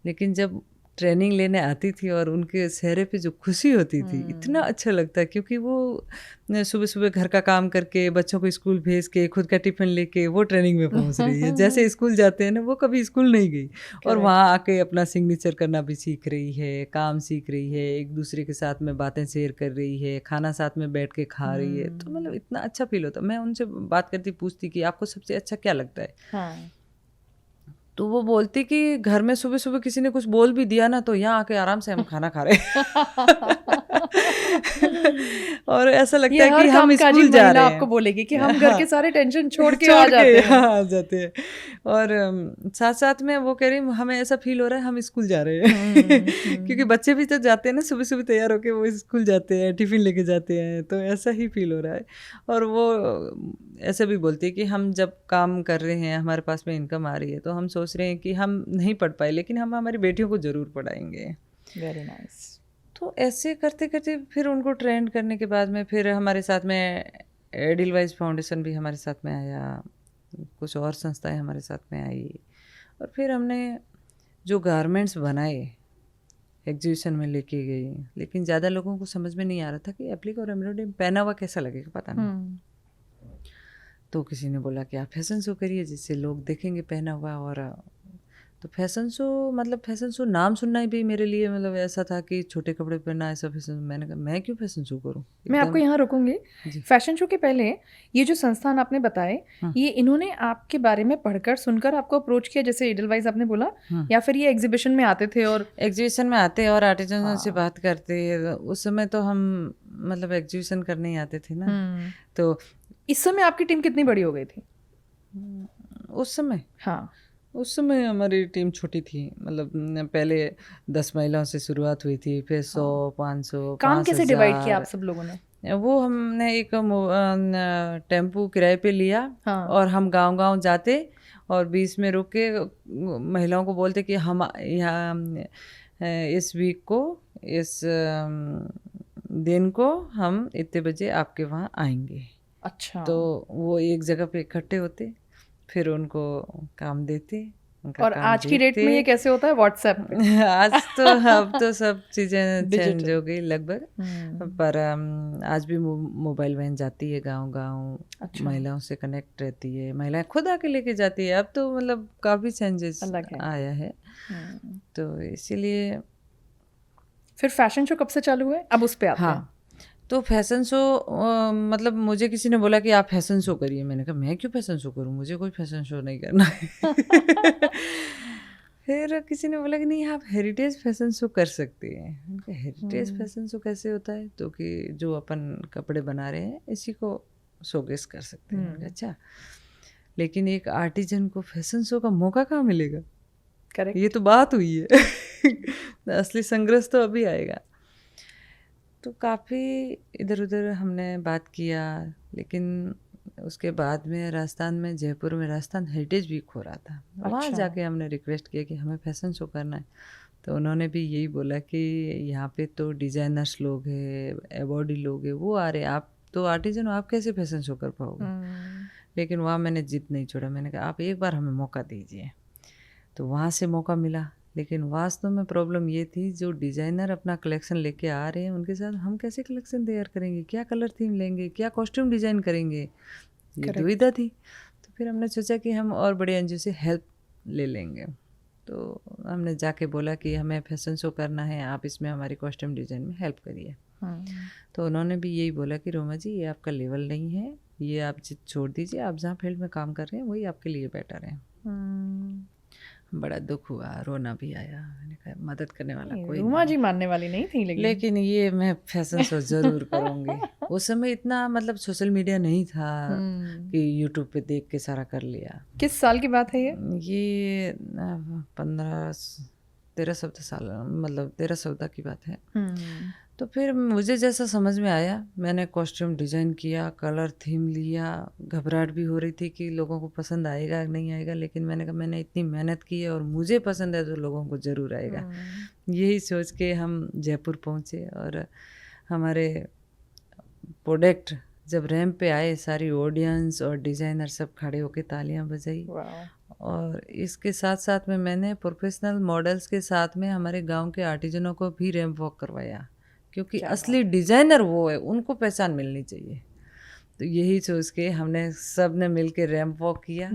लेकिन जब ट्रेनिंग लेने आती थी और उनके चेहरे पे जो खुशी होती थी, इतना अच्छा लगता है, क्योंकि वो सुबह सुबह घर का काम करके, बच्चों को स्कूल भेज के, खुद का टिफ़िन लेके वो ट्रेनिंग में पहुंच रही है। जैसे स्कूल जाते हैं ना, वो कभी स्कूल नहीं गई, और वहाँ आके अपना सिग्नेचर करना भी सीख रही है, काम सीख रही है, एक दूसरे के साथ में बातें शेयर कर रही है, खाना साथ में बैठ के खा रही है। तो मतलब इतना अच्छा फील होता। मैं उनसे बात करती, पूछती कि आपको सबसे अच्छा क्या लगता है। हाँ। तो वो बोलती कि घर में सुबह सुबह किसी ने कुछ बोल भी दिया ना, तो यहाँ आके आराम से हम खाना खा रहे और ऐसा लगता ये है हर कि हम कामकाजी स्कूल जा महिला रहे हैं। आपको बोलेगी कि हम घर के हाँ। सारे टेंशन छोड़ के आ जाते हैं। आ जाते हैं। और साथ साथ में वो कह रही हमें ऐसा फील हो रहा है हम स्कूल जा रहे हैं। क्योंकि बच्चे भी तो जाते हैं ना, सुबह सुबह तैयार होके वो स्कूल जाते हैं, टिफिन लेके जाते हैं, तो ऐसा ही फील हो रहा है। और वो ऐसे भी बोलती है कि हम जब काम कर रहे हैं, हमारे पास में इनकम आ रही है, तो हम सोच रहे हैं कि हम नहीं पढ़ पाए लेकिन हम हमारी बेटियों को ज़रूर पढ़ाएंगे। Very nice. तो ऐसे करते करते फिर उनको ट्रेंड करने के बाद में फिर हमारे साथ में एडिलवाइज फाउंडेशन भी हमारे साथ में आया, कुछ और संस्थाएं हमारे साथ में आई, और फिर हमने जो गारमेंट्स बनाए एग्जीबिशन में लेके गई, लेकिन ज़्यादा लोगों को समझ में नहीं आ रहा था कि एप्लिक और एम्ब्रॉयडरी पहना हुआ कैसा लगेगा, पता नहीं। तो किसी ने बोला कि आप फैशन शो करिए जिससे लोग देखेंगे पहना हुआ। और तो फैशन शो, मतलब फैशन शो नाम सुनना ही भी मेरे लिए मतलब ऐसा था कि छोटे कपड़े पहनना ऐसा फैशन। मैंने कहा मैं क्यों फैशन शो करूं। मैं आपको यहाँ रोकूंगी। फैशन शो के पहले ये जो संस्थान आपने बताए, ये इन्होंने आपके बारे में पढ़कर सुनकर आपको अप्रोच किया, जैसे एडलवाइज आपने बोला, या फिर ये एग्जीबिशन में आते थे और एग्जीबिशन में आते और आर्टिजनों से बात करते। उस समय तो हम मतलब एग्जीबिशन करने ही आते थे ना। तो इस समय आपकी टीम कितनी बड़ी हो गई थी उस समय? हाँ, उस समय हमारी टीम छोटी थी, मतलब पहले 10 महिलाओं से शुरुआत हुई थी, फिर 100, 500, काम कैसे डिवाइड किया आप 5000। सब लोगों ने? वो हमने एक टेम्पू किराए पे लिया, और हम गांव-गांव जाते और बीच में रुक के महिलाओं को बोलते कि हम यहाँ इस वीक को, इस दिन को हम इतने बजे आपके वहाँ आएंगे। अच्छा। तो वो एक जगह पे इकट्ठे होते, फिर उनको काम देते। और आज की डेट में ये कैसे होता है? व्हाट्सएप पे? आज तो अब तो सब चीज़ें चेंज हो गई लगभग, पर आज भी मोबाइल वैन जाती है गांव-गांव। अच्छा। महिलाओं से कनेक्ट रहती है, महिलाएं खुद आके लेके जाती है। अब तो मतलब काफ़ी चेंजेस आया है। तो इसीलिए फिर फैशन शो कब से चालू हुए? अब उस पे आते हैं। तो फैशन शो मतलब मुझे किसी ने बोला कि आप फैशन शो करिए। मैंने कहा मैं क्यों फैशन शो करूं, मुझे कोई फैशन शो नहीं करना है। फिर किसी ने बोला कि नहीं आप हेरिटेज फैशन शो कर सकते हैं। हेरिटेज फैशन शो कैसे होता है? तो कि जो अपन कपड़े बना रहे हैं इसी को शोकेस कर सकते हैं। अच्छा, लेकिन एक आर्टिजन को फैशन शो का मौका कहाँ मिलेगा? करेक्ट, ये तो बात हुई है। असली संघर्ष तो अभी आएगा। तो काफ़ी इधर उधर हमने बात किया, लेकिन उसके बाद में राजस्थान में, जयपुर में राजस्थान हेरिटेज वीक हो रहा था। अच्छा। वहाँ जाके हमने रिक्वेस्ट किया कि हमें फैशन शो करना है। तो उन्होंने भी यही बोला कि यहाँ पे तो डिज़ाइनर्स लोग हैं, एवॉर्डी लोग हैं, वो आ रहे, आप तो आर्टिजन हो, आप कैसे फैशन शो कर पाओगे? लेकिन वहाँ मैंने जिद नहीं छोड़ा। मैंने कहा आप एक बार हमें मौका दीजिए। तो वहाँ से मौका मिला, लेकिन वास्तव में प्रॉब्लम ये थी, जो डिज़ाइनर अपना कलेक्शन लेके आ रहे हैं उनके साथ हम कैसे कलेक्शन तैयार करेंगे, क्या कलर थीम लेंगे, क्या कॉस्ट्यूम डिज़ाइन करेंगे, ये दुविधा थी। तो फिर हमने सोचा कि हम और बड़े एनजीओ से हेल्प ले लेंगे। तो हमने जाके बोला कि हमें फैशन शो करना है, आप इसमें हमारी कॉस्ट्यूम डिज़ाइन में हेल्प करिए। तो उन्होंने भी यही बोला कि रोमा जी ये आपका लेवल नहीं है, ये आप जिद छोड़ दीजिए, आप जहाँ फील्ड में काम कर रहे हैं वही आपके लिए बेटर है। बड़ा दुख हुआ, रोना भी आया। मैंने कहा मदद करने वाला कोई रूमा जी मानने वाली नहीं थी, लेकिन ये मैं फैशन शो जरूर करूँगी। उस समय इतना मतलब सोशल मीडिया नहीं था कि यूट्यूब पे देख के सारा कर लिया। किस साल की बात है ये? ये 13-14 साल, मतलब 13-14 की बात है। तो फिर मुझे जैसा समझ में आया, मैंने कॉस्ट्यूम डिज़ाइन किया, कलर थीम लिया। घबराहट भी हो रही थी कि लोगों को पसंद आएगा नहीं आएगा, लेकिन मैंने कहा मैंने इतनी मेहनत की है और मुझे पसंद है तो लोगों को ज़रूर आएगा। यही सोच के हम जयपुर पहुँचे, और हमारे प्रोडक्ट जब रैंप पे आए, सारी ऑडियंस और डिज़ाइनर सब खड़े होकर तालियां बजाई। और इसके साथ साथ में मैंने प्रोफेशनल मॉडल्स के साथ में हमारे गांव के आर्टिजनों को भी रैंप वॉक करवाया, क्योंकि असली डिज़ाइनर वो है, उनको पहचान मिलनी चाहिए। तो यही सोच के हमने सब ने मिल के रैंप वॉक किया।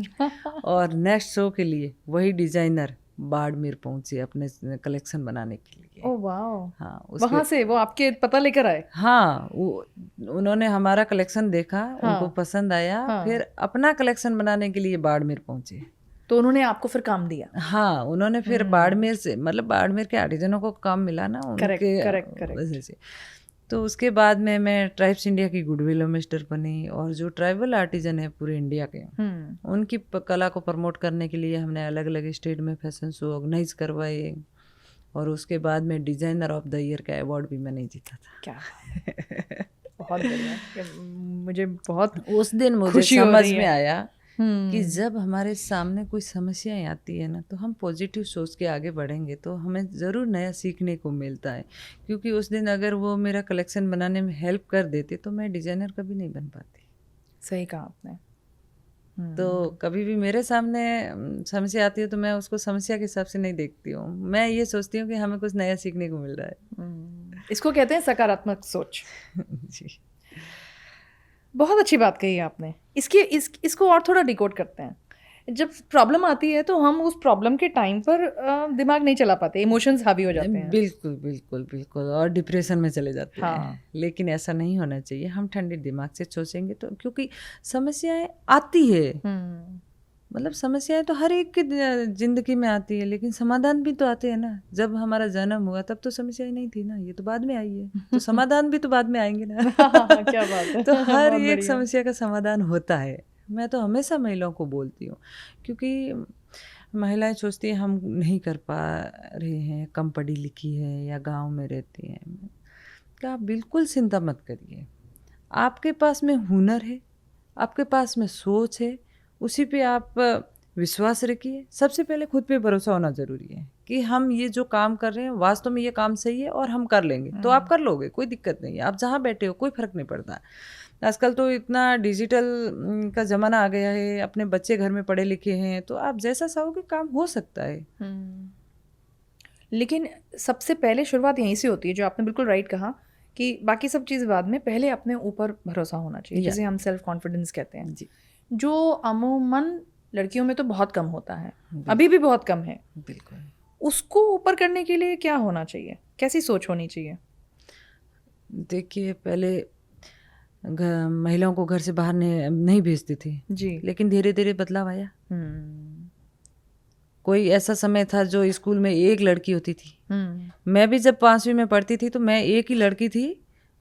और नेक्स्ट शो के लिए वही डिज़ाइनर बाड़मेर पहुंचे अपने कलेक्शन बनाने के लिए। Oh wow. हाँ, वहाँ से वो आपके पता लेकर आए? हाँ, उन्होंने हमारा कलेक्शन देखा, उनको पसंद आया, फिर अपना कलेक्शन बनाने के लिए बाड़मेर पहुंचे। तो उन्होंने आपको फिर काम दिया? हाँ, उन्होंने फिर बाड़मेर से, मतलब बाड़मेर के आर्टिजनों को काम मिला ना उनके वजह से। तो उसके बाद में मैं ट्राइब्स इंडिया की गुडविल एम्बेसडर बनी, और जो ट्राइबल आर्टिजन है पूरे इंडिया के, उनकी कला को प्रमोट करने के लिए हमने अलग अलग स्टेट में फैशन शो ऑर्गेनाइज करवाए, और उसके बाद में डिजाइनर ऑफ द ईयर का अवार्ड भी मैंने जीता था। क्या बहुत बढ़िया। मुझे बहुत उस दिन मुझे खुशी हो समझ रही में है। आया कि जब हमारे सामने कोई समस्याएं आती है ना, तो हम पॉजिटिव सोच के आगे बढ़ेंगे तो हमें ज़रूर नया सीखने को मिलता है। क्योंकि उस दिन अगर वो मेरा कलेक्शन बनाने में हेल्प कर देते तो मैं डिज़ाइनर कभी नहीं बन पाती। सही कहा आपने। तो कभी भी मेरे सामने समस्या आती है तो मैं उसको समस्या के हिसाब से नहीं देखती हूँ, मैं ये सोचती हूँ कि हमें कुछ नया सीखने को मिल रहा है। इसको कहते हैं सकारात्मक सोच। जी, बहुत अच्छी बात कही आपने। इसको और थोड़ा डिकोड करते हैं। जब प्रॉब्लम आती है तो हम उस प्रॉब्लम के टाइम पर दिमाग नहीं चला पाते, इमोशंस हावी हो जाते हैं। बिल्कुल बिल्कुल बिल्कुल, और डिप्रेशन में चले जाते हाँ। हैं। लेकिन ऐसा नहीं होना चाहिए, हम ठंडे दिमाग से सोचेंगे तो, क्योंकि समस्याएं आती है, मतलब समस्याएं तो हर एक की जिंदगी में आती है, लेकिन समाधान भी तो आते हैं ना। जब हमारा जन्म हुआ तब तो समस्याएं नहीं थी ना, ये तो बाद में आई है, तो समाधान भी तो बाद में आएंगे ना। क्या बात है। तो हर बहुत एक बढ़िया। समस्या का समाधान होता है। मैं तो हमेशा महिलाओं को बोलती हूँ, क्योंकि महिलाएं सोचती हैं हम नहीं कर पा रहे हैं, कम पढ़ी लिखी है या गांव में रहती हैं। क्या, आप बिल्कुल चिंता मत करिए, आपके पास में हुनर है, आपके पास में सोच है, उसी पे आप विश्वास रखिए। सबसे पहले खुद पे भरोसा होना ज़रूरी है कि हम ये जो काम कर रहे हैं वास्तव में ये काम सही है और हम कर लेंगे, तो आप कर लोगे, कोई दिक्कत नहीं है। आप जहाँ बैठे हो कोई फ़र्क नहीं पड़ता। आजकल तो इतना डिजिटल का ज़माना आ गया है, अपने बच्चे घर में पढ़े लिखे हैं, तो आप जैसा चाहोगे काम हो सकता है। लेकिन सबसे पहले शुरुआत यहीं से होती है, जो आपने बिल्कुल राइट कहा कि बाकी सब चीज़ बाद में, पहले अपने ऊपर भरोसा होना चाहिए, जिसे हम सेल्फ कॉन्फिडेंस कहते हैं जी, जो अमूमन लड़कियों में तो बहुत कम होता है, अभी भी बहुत कम है। बिल्कुल। उसको ऊपर करने के लिए क्या होना चाहिए, कैसी सोच होनी चाहिए? देखिए, पहले महिलाओं को घर से बाहर नहीं भेजती थी जी। लेकिन धीरे धीरे बदलाव आया। कोई ऐसा समय था जो स्कूल में एक लड़की होती थी। मैं भी जब 5वीं में पढ़ती थी तो मैं एक ही लड़की थी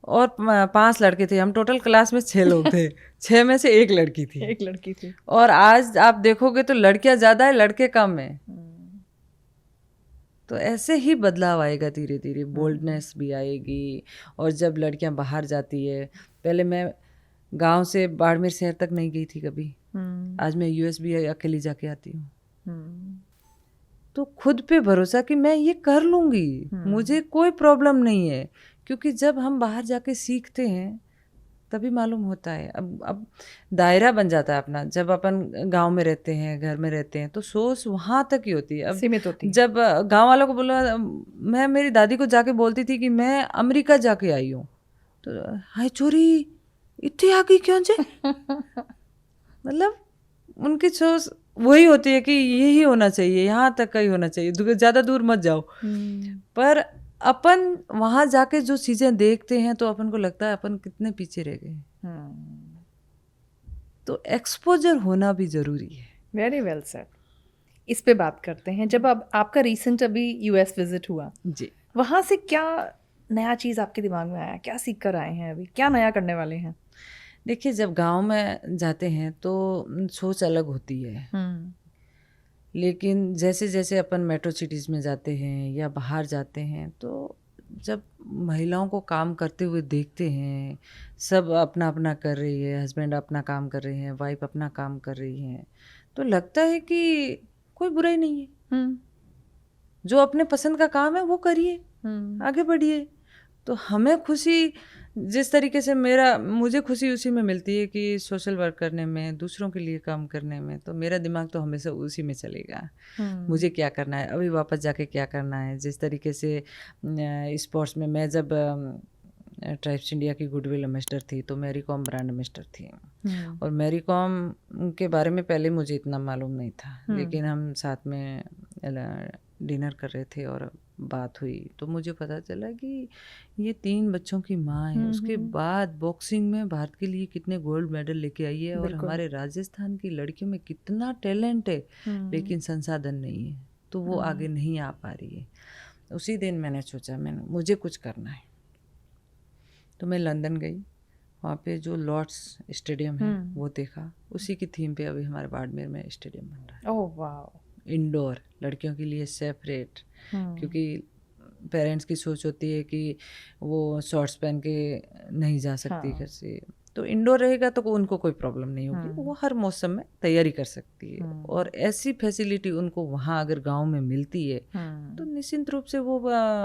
और 5 लड़के थे। हम टोटल क्लास में 6 लोग थे। 6 में से एक लड़की थी। एक लड़की थी। और आज आप देखोगे तो लड़कियां ज़्यादा है, लड़के कम है। तो ऐसे ही बदलाव आएगा धीरे धीरे, बोल्डनेस भी आएगी। और जब लड़कियां बाहर जाती है, पहले मैं गांव से बाड़मेर शहर तक नहीं गई थी कभी, आज मैं यूएस भी अकेली जाके आती हूँ। तो खुद पे भरोसा कि मैं ये कर लूँगी, मुझे कोई प्रॉब्लम नहीं है। क्योंकि जब हम बाहर जाके सीखते हैं तभी मालूम होता है। अब दायरा बन जाता है अपना। जब अपन गांव में रहते हैं, घर में रहते हैं, तो सोच वहाँ तक ही होती है। अब सीमित होती है। जब गांव वालों को बोला, मैं मेरी दादी को जाके बोलती थी कि मैं अमेरिका जाके आई हूँ, तो हाय चोरी इतनी आ गई क्यों जे? मतलब उनकी सोच वही होती है कि यही होना चाहिए, यहाँ तक का ही होना चाहिए, ज़्यादा दूर मत जाओ। पर अपन वहाँ जाके जो चीज़ें देखते हैं तो अपन को लगता है अपन कितने पीछे रह गए। तो एक्सपोजर होना भी ज़रूरी है। Very well said. इस पे बात करते हैं। जब अब आपका रिसेंट अभी यूएस विजिट हुआ जी, वहाँ से क्या नया चीज़ आपके दिमाग में आया, क्या सीख कर आए हैं, अभी क्या नया करने वाले हैं? देखिए, जब गांव में जाते हैं तो सोच अलग होती है। लेकिन जैसे जैसे अपन मेट्रो सिटीज़ में जाते हैं या बाहर जाते हैं, तो जब महिलाओं को काम करते हुए देखते हैं, सब अपना अपना कर रही है, हस्बैंड अपना काम कर रहे हैं, वाइफ अपना काम कर रही हैं, तो लगता है कि कोई बुराई नहीं है। जो अपने पसंद का काम है वो करिए, आगे बढ़िए। तो हमें खुशी जिस तरीके से मुझे खुशी उसी में मिलती है कि सोशल वर्क करने में, दूसरों के लिए काम करने में, तो मेरा दिमाग तो हमेशा उसी में चलेगा। मुझे क्या करना है, अभी वापस जाके क्या करना है। जिस तरीके से स्पोर्ट्स में मैं जब ट्राइब्स इंडिया की गुडविल एम्बेसडर थी तो मैरी कॉम ब्रांड एम्बेसडर थी। और मैरी कॉम के बारे में पहले मुझे इतना मालूम नहीं था, लेकिन हम साथ में डिनर कर रहे थे और बात हुई तो मुझे पता चला कि ये 3 बच्चों की माँ है। उसके बाद बॉक्सिंग में भारत के लिए कितने गोल्ड मेडल लेके आई है। और हमारे राजस्थान की लड़कियों में कितना टैलेंट है, लेकिन संसाधन नहीं है, तो वो आगे नहीं आ पा रही है। उसी दिन मैंने सोचा मुझे कुछ करना है। तो मैं लंदन गई, वहाँ पे जो लॉर्ड्स स्टेडियम है वो देखा, उसी की थीम पे अभी हमारे बाड़मेर में स्टेडियम बन रहा है। ओह वाह। इंडोर, लड़कियों के लिए सेपरेट, क्योंकि पेरेंट्स की सोच होती है कि वो शॉर्ट्स पहन के नहीं जा सकती घर से, तो इंडोर रहेगा तो उनको कोई प्रॉब्लम नहीं होगी, वो हर मौसम में तैयारी कर सकती है। और ऐसी फैसिलिटी उनको वहाँ अगर गांव में मिलती है तो निश्चिंत रूप से वो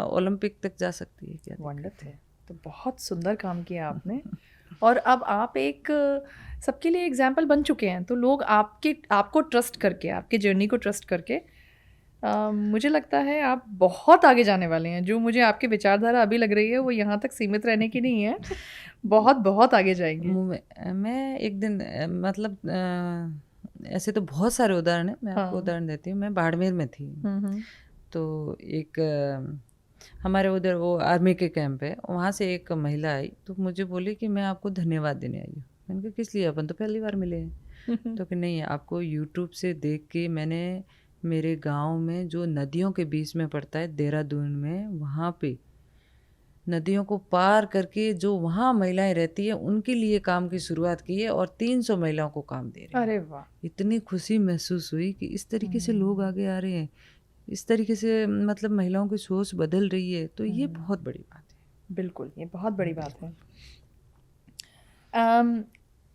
ओलंपिक तक जा सकती है। क्या वंडरफुल, तो बहुत सुंदर काम किया आपने। और अब आप एक सबके लिए एग्जाम्पल बन चुके हैं, तो लोग आपको ट्रस्ट करके, आपके जर्नी को ट्रस्ट करके मुझे लगता है आप बहुत आगे जाने वाले हैं। जो मुझे आपकी विचारधारा अभी लग रही है वो यहाँ तक सीमित रहने की नहीं है, बहुत बहुत आगे जाएंगे। मैं एक दिन मतलब ऐसे तो बहुत सारे उदाहरण हैं, मैं आपको उदाहरण देती हूँ। मैं बाड़मेर में थी, तो एक हमारे उधर वो आर्मी के कैंप है, वहाँ से एक महिला आई तो मुझे बोली कि मैं आपको धन्यवाद देने आई हूँ। मैंने कहा किस लिए, अपन तो पहली बार मिले हैं। तो कि नहीं, आपको यूट्यूब से देख के मैंने मेरे गांव में जो नदियों के बीच में पड़ता है देहरादून में, वहाँ पे नदियों को पार करके जो वहाँ महिलाएं रहती है उनके लिए काम की शुरुआत की है और 300 महिलाओं को काम दे रहे हैं। अरे वाह, इतनी खुशी महसूस हुई कि इस तरीके से लोग आगे आ रहे हैं, इस तरीके से मतलब महिलाओं की सोच बदल रही है, तो ये बहुत बड़ी बात है। बिल्कुल, ये बहुत बड़ी बात है।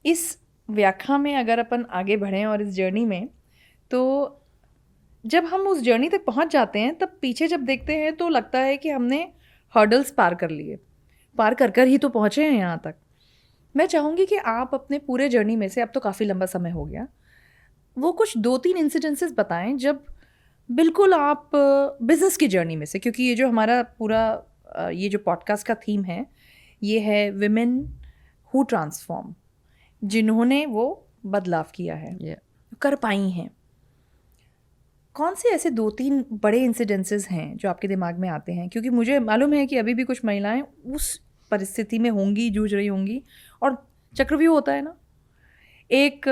इस व्याख्या में अगर अपन आगे बढ़ें और इस जर्नी में, तो जब हम उस जर्नी तक पहुंच जाते हैं तब पीछे जब देखते हैं तो लगता है कि हमने हर्डल्स पार कर लिए, पार कर कर ही तो पहुंचे हैं यहाँ तक। मैं चाहूँगी कि आप अपने पूरे जर्नी में से, अब तो काफ़ी लंबा समय हो गया, वो कुछ 2-3 इंसिडेंसेस बताएं जब बिल्कुल आप बिजनेस की जर्नी में से, क्योंकि ये जो हमारा पूरा ये जो पॉडकास्ट का थीम है ये है विमेन हु ट्रांसफॉर्म, जिन्होंने वो बदलाव किया है, कर पाई हैं। कौन से ऐसे 2-3 बड़े इंसिडेंसेस हैं जो आपके दिमाग में आते हैं? क्योंकि मुझे मालूम है कि अभी भी कुछ महिलाएं उस परिस्थिति में होंगी, जूझ रही होंगी। और चक्रव्यूह होता है ना, एक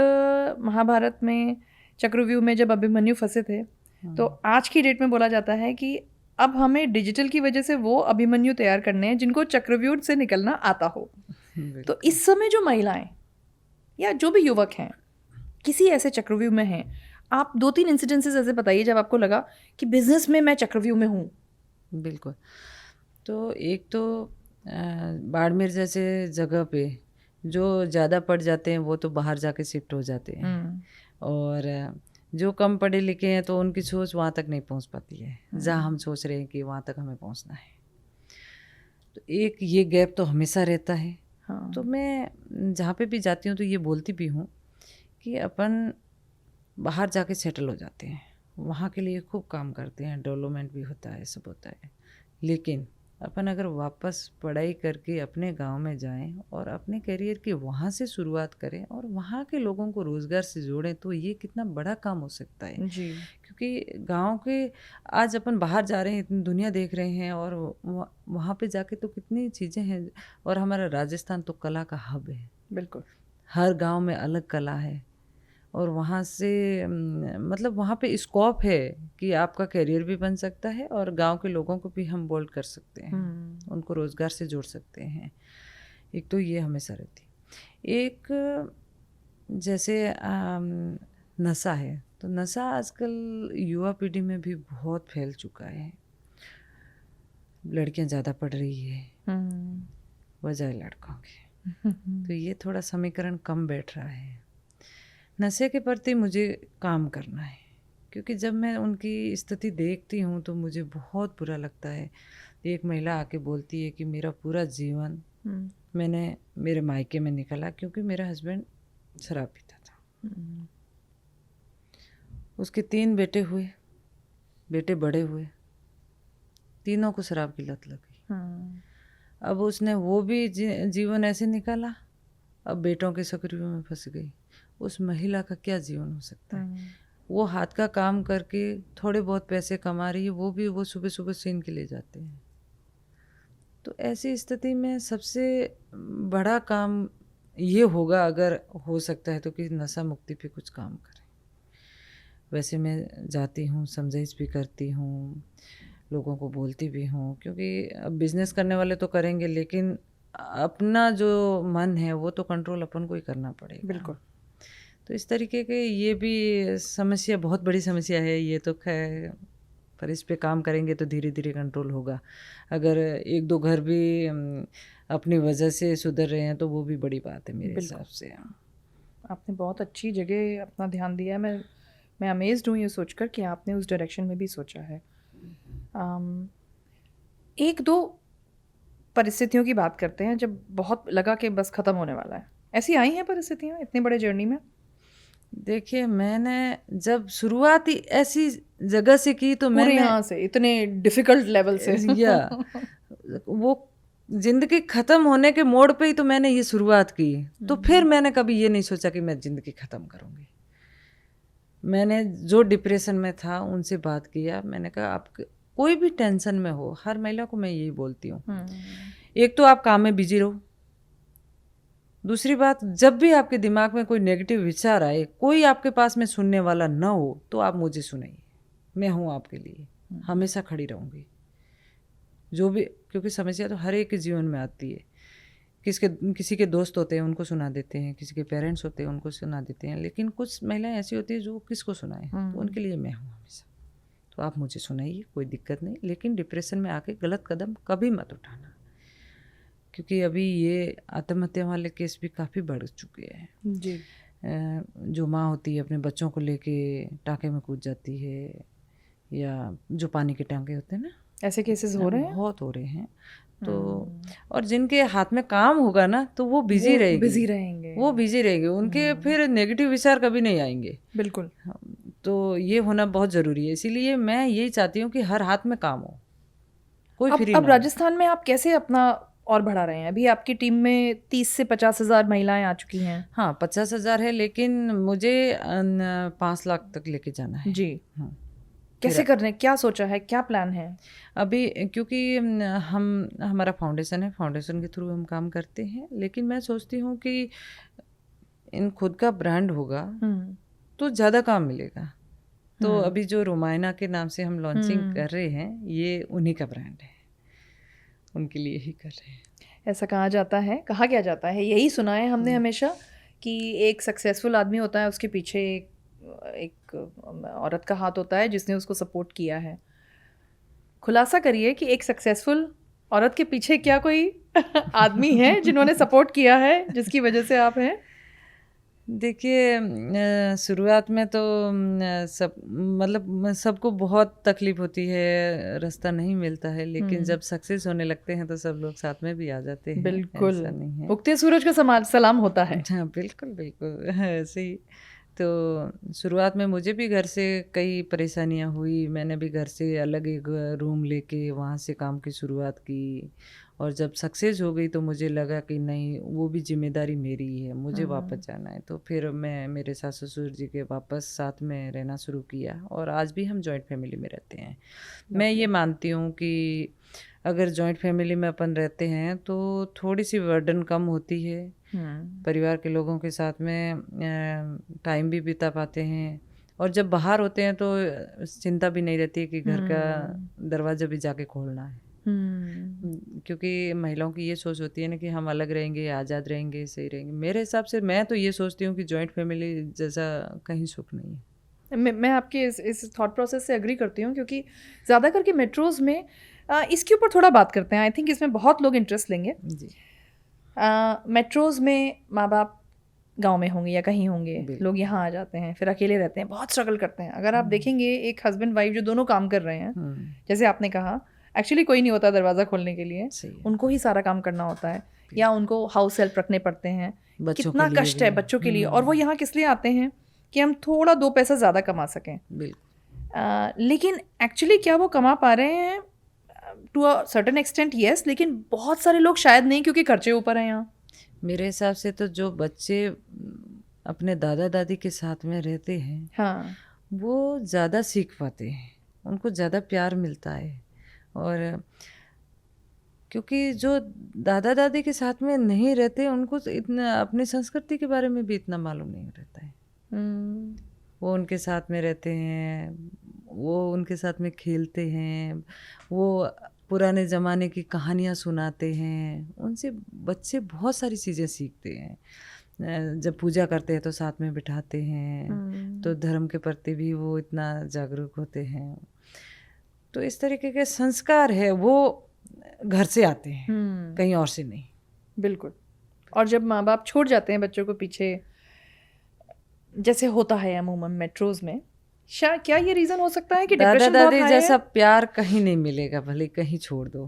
महाभारत में चक्रव्यूह में जब अभिमन्यु फंसे थे, तो आज की डेट में बोला जाता है कि अब हमें डिजिटल की वजह से वो अभिमन्यु तैयार करने हैं जिनको चक्रव्यूह से निकलना आता हो। तो इस समय जो महिलाएं या जो भी युवक हैं किसी ऐसे चक्रव्यूह में हैं, आप 2-3 इंसिडेंसेस ऐसे बताइए जब आपको लगा कि बिजनेस में मैं चक्रव्यूह में हूँ। बिल्कुल, तो एक तो बाड़मेर जैसे जगह पे जो ज़्यादा पढ़ जाते हैं वो तो बाहर जाके शिफ्ट हो जाते हैं, और जो कम पढ़े लिखे हैं तो उनकी सोच वहाँ तक नहीं पहुँच पाती है जहाँ हम सोच रहे हैं कि वहाँ तक हमें पहुँचना है। तो एक ये गैप तो हमेशा रहता है। तो मैं जहाँ पे भी जाती हूँ तो ये बोलती भी हूँ कि अपन बाहर जाके सेटल हो जाते हैं, वहाँ के लिए खूब काम करते हैं, डेवलपमेंट भी होता है, सब होता है, लेकिन अपन अगर वापस पढ़ाई करके अपने गांव में जाएं और अपने करियर की वहाँ से शुरुआत करें और वहाँ के लोगों को रोज़गार से जोड़ें, तो ये कितना बड़ा काम हो सकता है जी। क्योंकि गांव के आज अपन बाहर जा रहे हैं, इतनी दुनिया देख रहे हैं और वहाँ पे जाके तो कितनी चीज़ें हैं। और हमारा राजस्थान तो कला का हब है, बिल्कुल, हर गाँव में अलग कला है और वहाँ से मतलब वहाँ पे स्कोप है कि आपका करियर भी बन सकता है और गांव के लोगों को भी हम बोल्ड कर सकते हैं, उनको रोज़गार से जोड़ सकते हैं। एक तो ये हमेशा रहती। एक जैसे नशा है, तो नशा आजकल युवा पीढ़ी में भी बहुत फैल चुका है। लड़कियां ज़्यादा पढ़ रही है बजाय लड़कों के, तो ये थोड़ा समीकरण कम बैठ रहा है। नशे के प्रति मुझे काम करना है, क्योंकि जब मैं उनकी स्थिति देखती हूँ तो मुझे बहुत बुरा लगता है। एक महिला आके बोलती है कि मेरा पूरा जीवन मैंने मेरे मायके में निकाला क्योंकि मेरा हस्बैंड शराब पीता था। उसके 3 बेटे हुए, बेटे बड़े हुए, तीनों को शराब की लत लग गई। अब उसने वो भी जीवन ऐसे निकाला, अब बेटों के चक्रव्यूह में फंस गई। उस महिला का क्या जीवन हो सकता है? वो हाथ का काम करके थोड़े बहुत पैसे कमा रही है, वो भी वो सुबह सुबह सीन के ले जाते हैं। तो ऐसी स्थिति में सबसे बड़ा काम ये होगा, अगर हो सकता है तो, कि नशा मुक्ति पे कुछ काम करें। वैसे मैं जाती हूँ, समझाइश भी करती हूँ, लोगों को बोलती भी हूँ, क्योंकि अब बिजनेस करने वाले तो करेंगे, लेकिन अपना जो मन है वो तो कंट्रोल अपन को ही करना पड़ेगा। बिल्कुल। तो इस तरीके के ये भी समस्या, बहुत बड़ी समस्या है ये तो, खैर पर इस पे काम करेंगे तो धीरे धीरे कंट्रोल होगा। अगर एक दो घर भी अपनी वजह से सुधर रहे हैं तो वो भी बड़ी बात है मेरे हिसाब से। आपने बहुत अच्छी जगह अपना ध्यान दिया है। मैं अमेज्ड हूँ ये सोचकर कि आपने उस डायरेक्शन में भी सोचा है। एक दो परिस्थितियों की बात करते हैं जब बहुत लगा कि बस ख़त्म होने वाला है। ऐसी आई हैं परिस्थितियाँ इतने बड़े जर्नी में? देखिए, मैंने जब शुरुआत ही ऐसी जगह से की तो पूरे मैंने यहाँ से इतने डिफ़िकल्ट लेवल से या वो जिंदगी खत्म होने के मोड़ पे ही तो मैंने ये शुरुआत की। तो फिर मैंने कभी ये नहीं सोचा कि मैं जिंदगी खत्म करूँगी। मैंने जो डिप्रेशन में था उनसे बात किया। मैंने कहा आप कोई भी टेंशन में हो, हर महिला को मैं यही बोलती हूँ, एक तो आप काम में बिजी रहो। दूसरी बात, जब भी आपके दिमाग में कोई नेगेटिव विचार आए, कोई आपके पास में सुनने वाला ना हो तो आप मुझे सुनाइए, मैं हूँ आपके लिए, हमेशा खड़ी रहूँगी। जो भी, क्योंकि समस्या तो हर एक के जीवन में आती है। किसी के दोस्त होते हैं उनको सुना देते हैं, किसी के पेरेंट्स होते हैं उनको सुना देते हैं, लेकिन कुछ महिलाएं ऐसी होती है जो किसको सुनाएं, तो उनके लिए मैं हूँ हमेशा। तो आप मुझे सुनाइए, कोई दिक्कत नहीं, लेकिन डिप्रेशन में आके गलत कदम कभी मत उठाना, क्योंकि अभी ये आत्महत्या वाले केस भी काफ़ी बढ़ चुके हैं जी। जो माँ होती है अपने बच्चों को लेके टाँके में कूद जाती है, या जो पानी के टाँके होते हैं ना, ऐसे केसेस हो रहे हैं? बहुत हो रहे हैं। तो और जिनके हाथ में काम होगा ना तो वो बिजी रहेंगे, वो बिजी रहेंगे, उनके फिर नेगेटिव विचार कभी नहीं आएंगे। बिल्कुल। तो ये होना बहुत ज़रूरी है। इसीलिए मैं यही चाहती हूँ कि हर हाथ में काम हो, कोई फ्री ना अब हो। राजस्थान में आप कैसे अपना और बढ़ा रहे हैं? अभी आपकी टीम में 30 से 50,000 महिलाएं आ चुकी हैं। हाँ, 50,000 है, लेकिन मुझे 5 लाख तक लेके जाना है जी। हाँ। कैसे कर रहे हैं? क्या सोचा है? क्या प्लान है? अभी क्योंकि हमारा फाउंडेशन है, फाउंडेशन के थ्रू हम काम करते हैं, लेकिन मैं सोचती हूँ कि इन खुद का ब्रांड होगा तो ज़्यादा काम मिलेगा। तो अभी जो रोमायना के नाम से हम लॉन्चिंग कर रहे हैं, ये उन्हीं का ब्रांड है, उनके लिए ही कर रहे हैं। ऐसा कहा जाता है, कहा क्या जाता है, यही सुना है हमने हमेशा कि एक सक्सेसफुल आदमी होता है, उसके पीछे एक औरत का हाथ होता है जिसने उसको सपोर्ट किया है। खुलासा करिए कि एक सक्सेसफुल औरत के पीछे क्या कोई आदमी है जिन्होंने सपोर्ट किया है, जिसकी वजह से आप हैं? देखिए, शुरुआत में तो सबको बहुत तकलीफ होती है, रास्ता नहीं मिलता है, लेकिन जब सक्सेस होने लगते हैं तो सब लोग साथ में भी आ जाते हैं। बिल्कुल, ऐसा नहीं है, उगते सूरज का सलाम होता है। हाँ बिल्कुल बिल्कुल ऐसे ही। तो शुरुआत में मुझे भी घर से कई परेशानियां हुई। मैंने भी घर से अलग एक रूम लेके वहाँ से काम की शुरुआत की, और जब सक्सेस हो गई तो मुझे लगा कि नहीं, वो भी जिम्मेदारी मेरी ही है, मुझे वापस जाना है। तो फिर मैं मेरे सास ससुर जी के वापस साथ में रहना शुरू किया, और आज भी हम जॉइंट फैमिली में रहते हैं। मैं ये मानती हूँ कि अगर जॉइंट फैमिली में अपन रहते हैं तो थोड़ी सी बर्डन कम होती है, परिवार के लोगों के साथ में टाइम भी बिता पाते हैं, और जब बाहर होते हैं तो चिंता भी नहीं रहती है कि घर का दरवाज़ा भी जाके खोलना है। क्योंकि महिलाओं की ये सोच होती है ना कि हम अलग रहेंगे, आज़ाद रहेंगे, सही रहेंगे। मेरे हिसाब से मैं तो ये सोचती हूँ कि जॉइंट फैमिली जैसा कहीं सुख नहीं है। मैं आपके इस थॉट प्रोसेस से एग्री करती हूँ, क्योंकि ज़्यादा करके मेट्रोज़ में इसके ऊपर थोड़ा बात करते हैं। आई थिंक इसमें बहुत लोग इंटरेस्ट लेंगे। जी। मेट्रोज़ में माँ बाप गांव में होंगे या कहीं होंगे, लोग यहाँ आ जाते हैं, फिर अकेले रहते हैं, बहुत स्ट्रगल करते हैं। अगर आप देखेंगे एक हस्बैंड वाइफ जो दोनों काम कर रहे हैं, जैसे आपने कहा, एक्चुअली कोई नहीं होता दरवाज़ा खोलने के लिए, उनको ही सारा काम करना होता है, या उनको हाउस हेल्प रखने पड़ते हैं। कितना कष्ट है बच्चों के लिए, और वो यहाँ किस लिए आते हैं कि हम थोड़ा 2 पैसा ज़्यादा कमा सकें। लेकिन एक्चुअली क्या वो कमा पा रहे हैं? To a certain extent yes, लेकिन बहुत सारे लोग शायद नहीं, क्योंकि खर्चे ऊपर हैं यहाँ। मेरे हिसाब से तो जो बच्चे अपने दादा दादी के साथ में रहते हैं, हाँ, वो ज़्यादा सीख पाते हैं, उनको ज़्यादा प्यार मिलता है। और क्योंकि जो दादा दादी के साथ में नहीं रहते, उनको इतना अपनी संस्कृति के बारे में भी इतना मालूम नहीं रहता है। वो उनके साथ में रहते हैं, वो उनके साथ में खेलते हैं, वो पुराने ज़माने की कहानियाँ सुनाते हैं, उनसे बच्चे बहुत सारी चीज़ें सीखते हैं। जब पूजा करते हैं तो साथ में बिठाते हैं, तो धर्म के प्रति भी वो इतना जागरूक होते हैं। तो इस तरीके के संस्कार है वो घर से आते हैं, कहीं और से नहीं। बिल्कुल। और जब माँ बाप छोड़ जाते हैं बच्चों को पीछे, जैसे होता है अमूमन मेट्रोज में, क्या ये रीजन हो सकता है कि दादा डिप्रेशन बहुत दादी हाई जैसा है? प्यार कहीं नहीं मिलेगा, भले कहीं छोड़ दो।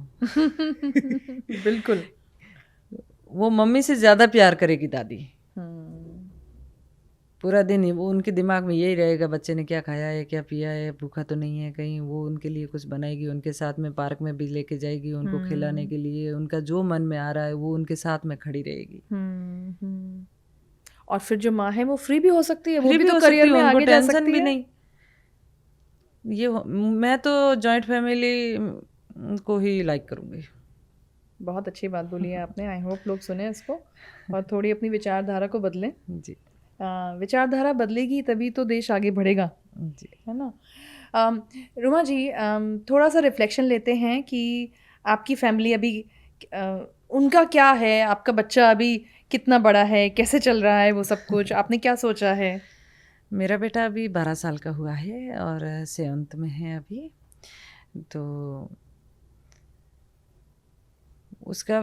बिल्कुल। वो मम्मी से ज़्यादा प्यार करेगी दादी। पूरा दिन ही वो उनके दिमाग में यही रहेगा, बच्चे ने क्या खाया है, क्या पिया है, भूखा तो नहीं है कहीं। वो उनके लिए कुछ बनाएगी, उनके साथ में पार्क में भी लेके जाएगी, उनको खिलाने के लिए। उनका जो मन में आ रहा है वो उनके साथ में खड़ी रहेगी। और फिर जो माँ है वो फ्री भी हो सकती है, वो फ्री भी भी तो हो सकती करियर है, में उनको आगे जा टेंशन सकती भी है। नहीं। मैं तो जॉइंट फैमिली को ही लाइक करूँगी। बहुत अच्छी बात बोली है आपने। आई होप लोग सुने इसको और थोड़ी अपनी विचारधारा को बदलें। जी विचारधारा बदलेगी तभी तो देश आगे बढ़ेगा, जी। है ना। रुमा जी, थोड़ा सा रिफ्लेक्शन लेते हैं कि आपकी फैमिली अभी, उनका क्या है, आपका बच्चा अभी कितना बड़ा है, कैसे चल रहा है वो सब कुछ, आपने क्या सोचा है? मेरा बेटा अभी 12 साल का हुआ है और 7th में है अभी। तो उसका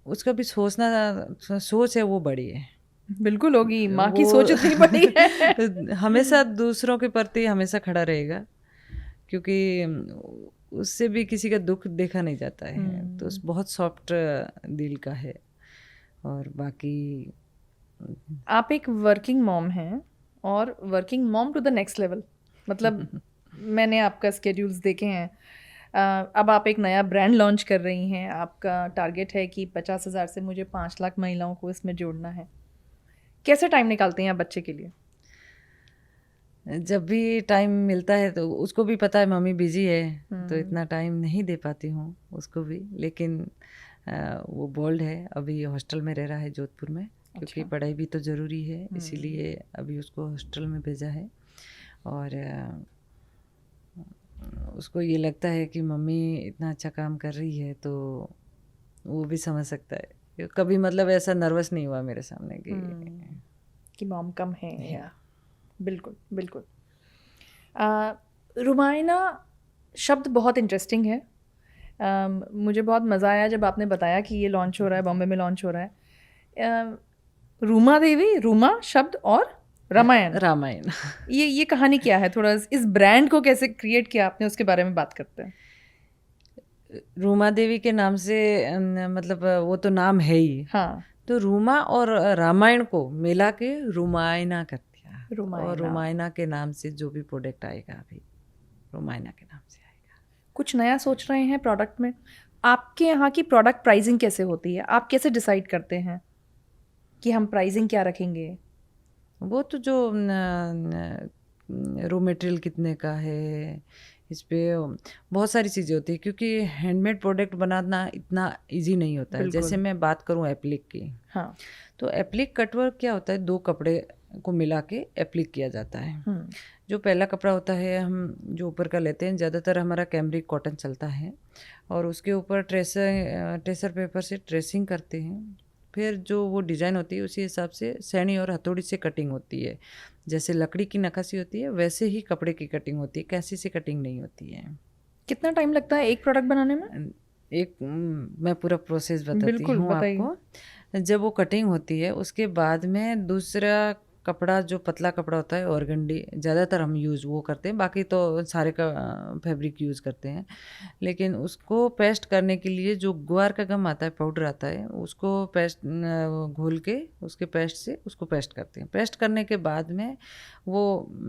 उसका भी सोच है वो बड़ी है। बिल्कुल होगी, माँ की वो सोच इतनी बड़ी है। हमेशा दूसरों के प्रति हमेशा खड़ा रहेगा, क्योंकि उससे भी किसी का दुख देखा नहीं जाता है। तो बहुत सॉफ्ट दिल का है। और बाकी आप एक वर्किंग मॉम हैं, और working mom to the next level. मतलब मैंने आपका स्केड्यूल्स देखे हैं। अब आप एक नया ब्रांड लॉन्च कर रही हैं। आपका टारगेट है कि 50,000 से मुझे 5 लाख महिलाओं को इसमें जोड़ना है। कैसे टाइम निकालते हैं आप बच्चे के लिए? जब भी टाइम मिलता है तो उसको भी पता है मम्मी बिजी है, तो इतना टाइम नहीं दे पाती हूँ उसको भी। लेकिन वो बोल्ड है, अभी हॉस्टल में रह रहा है जोधपुर में, क्योंकि पढ़ाई भी तो ज़रूरी है, इसीलिए अभी उसको हॉस्टल में भेजा है। और उसको ये लगता है कि मम्मी इतना अच्छा काम कर रही है, तो वो भी समझ सकता है। कभी मतलब ऐसा नर्वस नहीं हुआ मेरे सामने कि मॉम कम है या। बिल्कुल बिल्कुल। रुमायना शब्द बहुत इंटरेस्टिंग है। मुझे बहुत मज़ा आया जब आपने बताया कि ये लॉन्च हो रहा है, बॉम्बे में लॉन्च हो रहा है। रूमा देवी, रूमा शब्द और रामायण, ये कहानी क्या है? थोड़ा इस ब्रांड को कैसे क्रिएट किया आपने, उसके बारे में बात करते हैं। रूमा देवी के नाम से मतलब वो तो नाम है ही। हाँ। तो रूमा और रामायण को मिला के रुमायना कर दिया। रुमायना। और रुमायना के नाम से जो भी प्रोडक्ट आएगा अभी रुमायना के नाम से आएगा। कुछ नया सोच रहे हैं प्रोडक्ट में? आपके यहाँ की प्रोडक्ट प्राइसिंग कैसे होती है? आप कैसे डिसाइड करते हैं कि हम प्राइसिंग क्या रखेंगे? वो तो जो रॉ मटेरियल कितने का है, इस पे बहुत सारी चीज़ें होती है, क्योंकि हैंडमेड प्रोडक्ट बनाना इतना इजी नहीं होता है। जैसे मैं बात करूँ एप्लिक की, हाँ। तो एप्लिक कटवर्क क्या होता है, 2 कपड़े को मिला के एप्लिक किया जाता है। जो पहला कपड़ा होता है हम जो ऊपर का लेते हैं, ज़्यादातर हमारा कैमरिक कॉटन चलता है, और उसके ऊपर ट्रेसर पेपर से ट्रेसिंग करते हैं। फिर जो वो डिज़ाइन होती है उसी हिसाब से सैनी और हथौड़ी से कटिंग होती है। जैसे लकड़ी की नक्काशी होती है वैसे ही कपड़े की कटिंग होती है, कैंची से कटिंग नहीं होती है। कितना टाइम लगता है एक प्रोडक्ट बनाने में? मैं पूरा प्रोसेस बताती हूँ आपको। जब वो कटिंग होती है उसके बाद में दूसरा कपड़ा, जो पतला कपड़ा होता है ऑर्गेंडी, ज़्यादातर हम यूज़ वो करते हैं, बाकी तो सारे का फैब्रिक यूज़ करते हैं। लेकिन उसको पेस्ट करने के लिए जो ग्वार का गम आता है, पाउडर आता है, उसको पेस्ट घोल के उसके पेस्ट से उसको पेस्ट करते हैं। पेस्ट करने के बाद में वो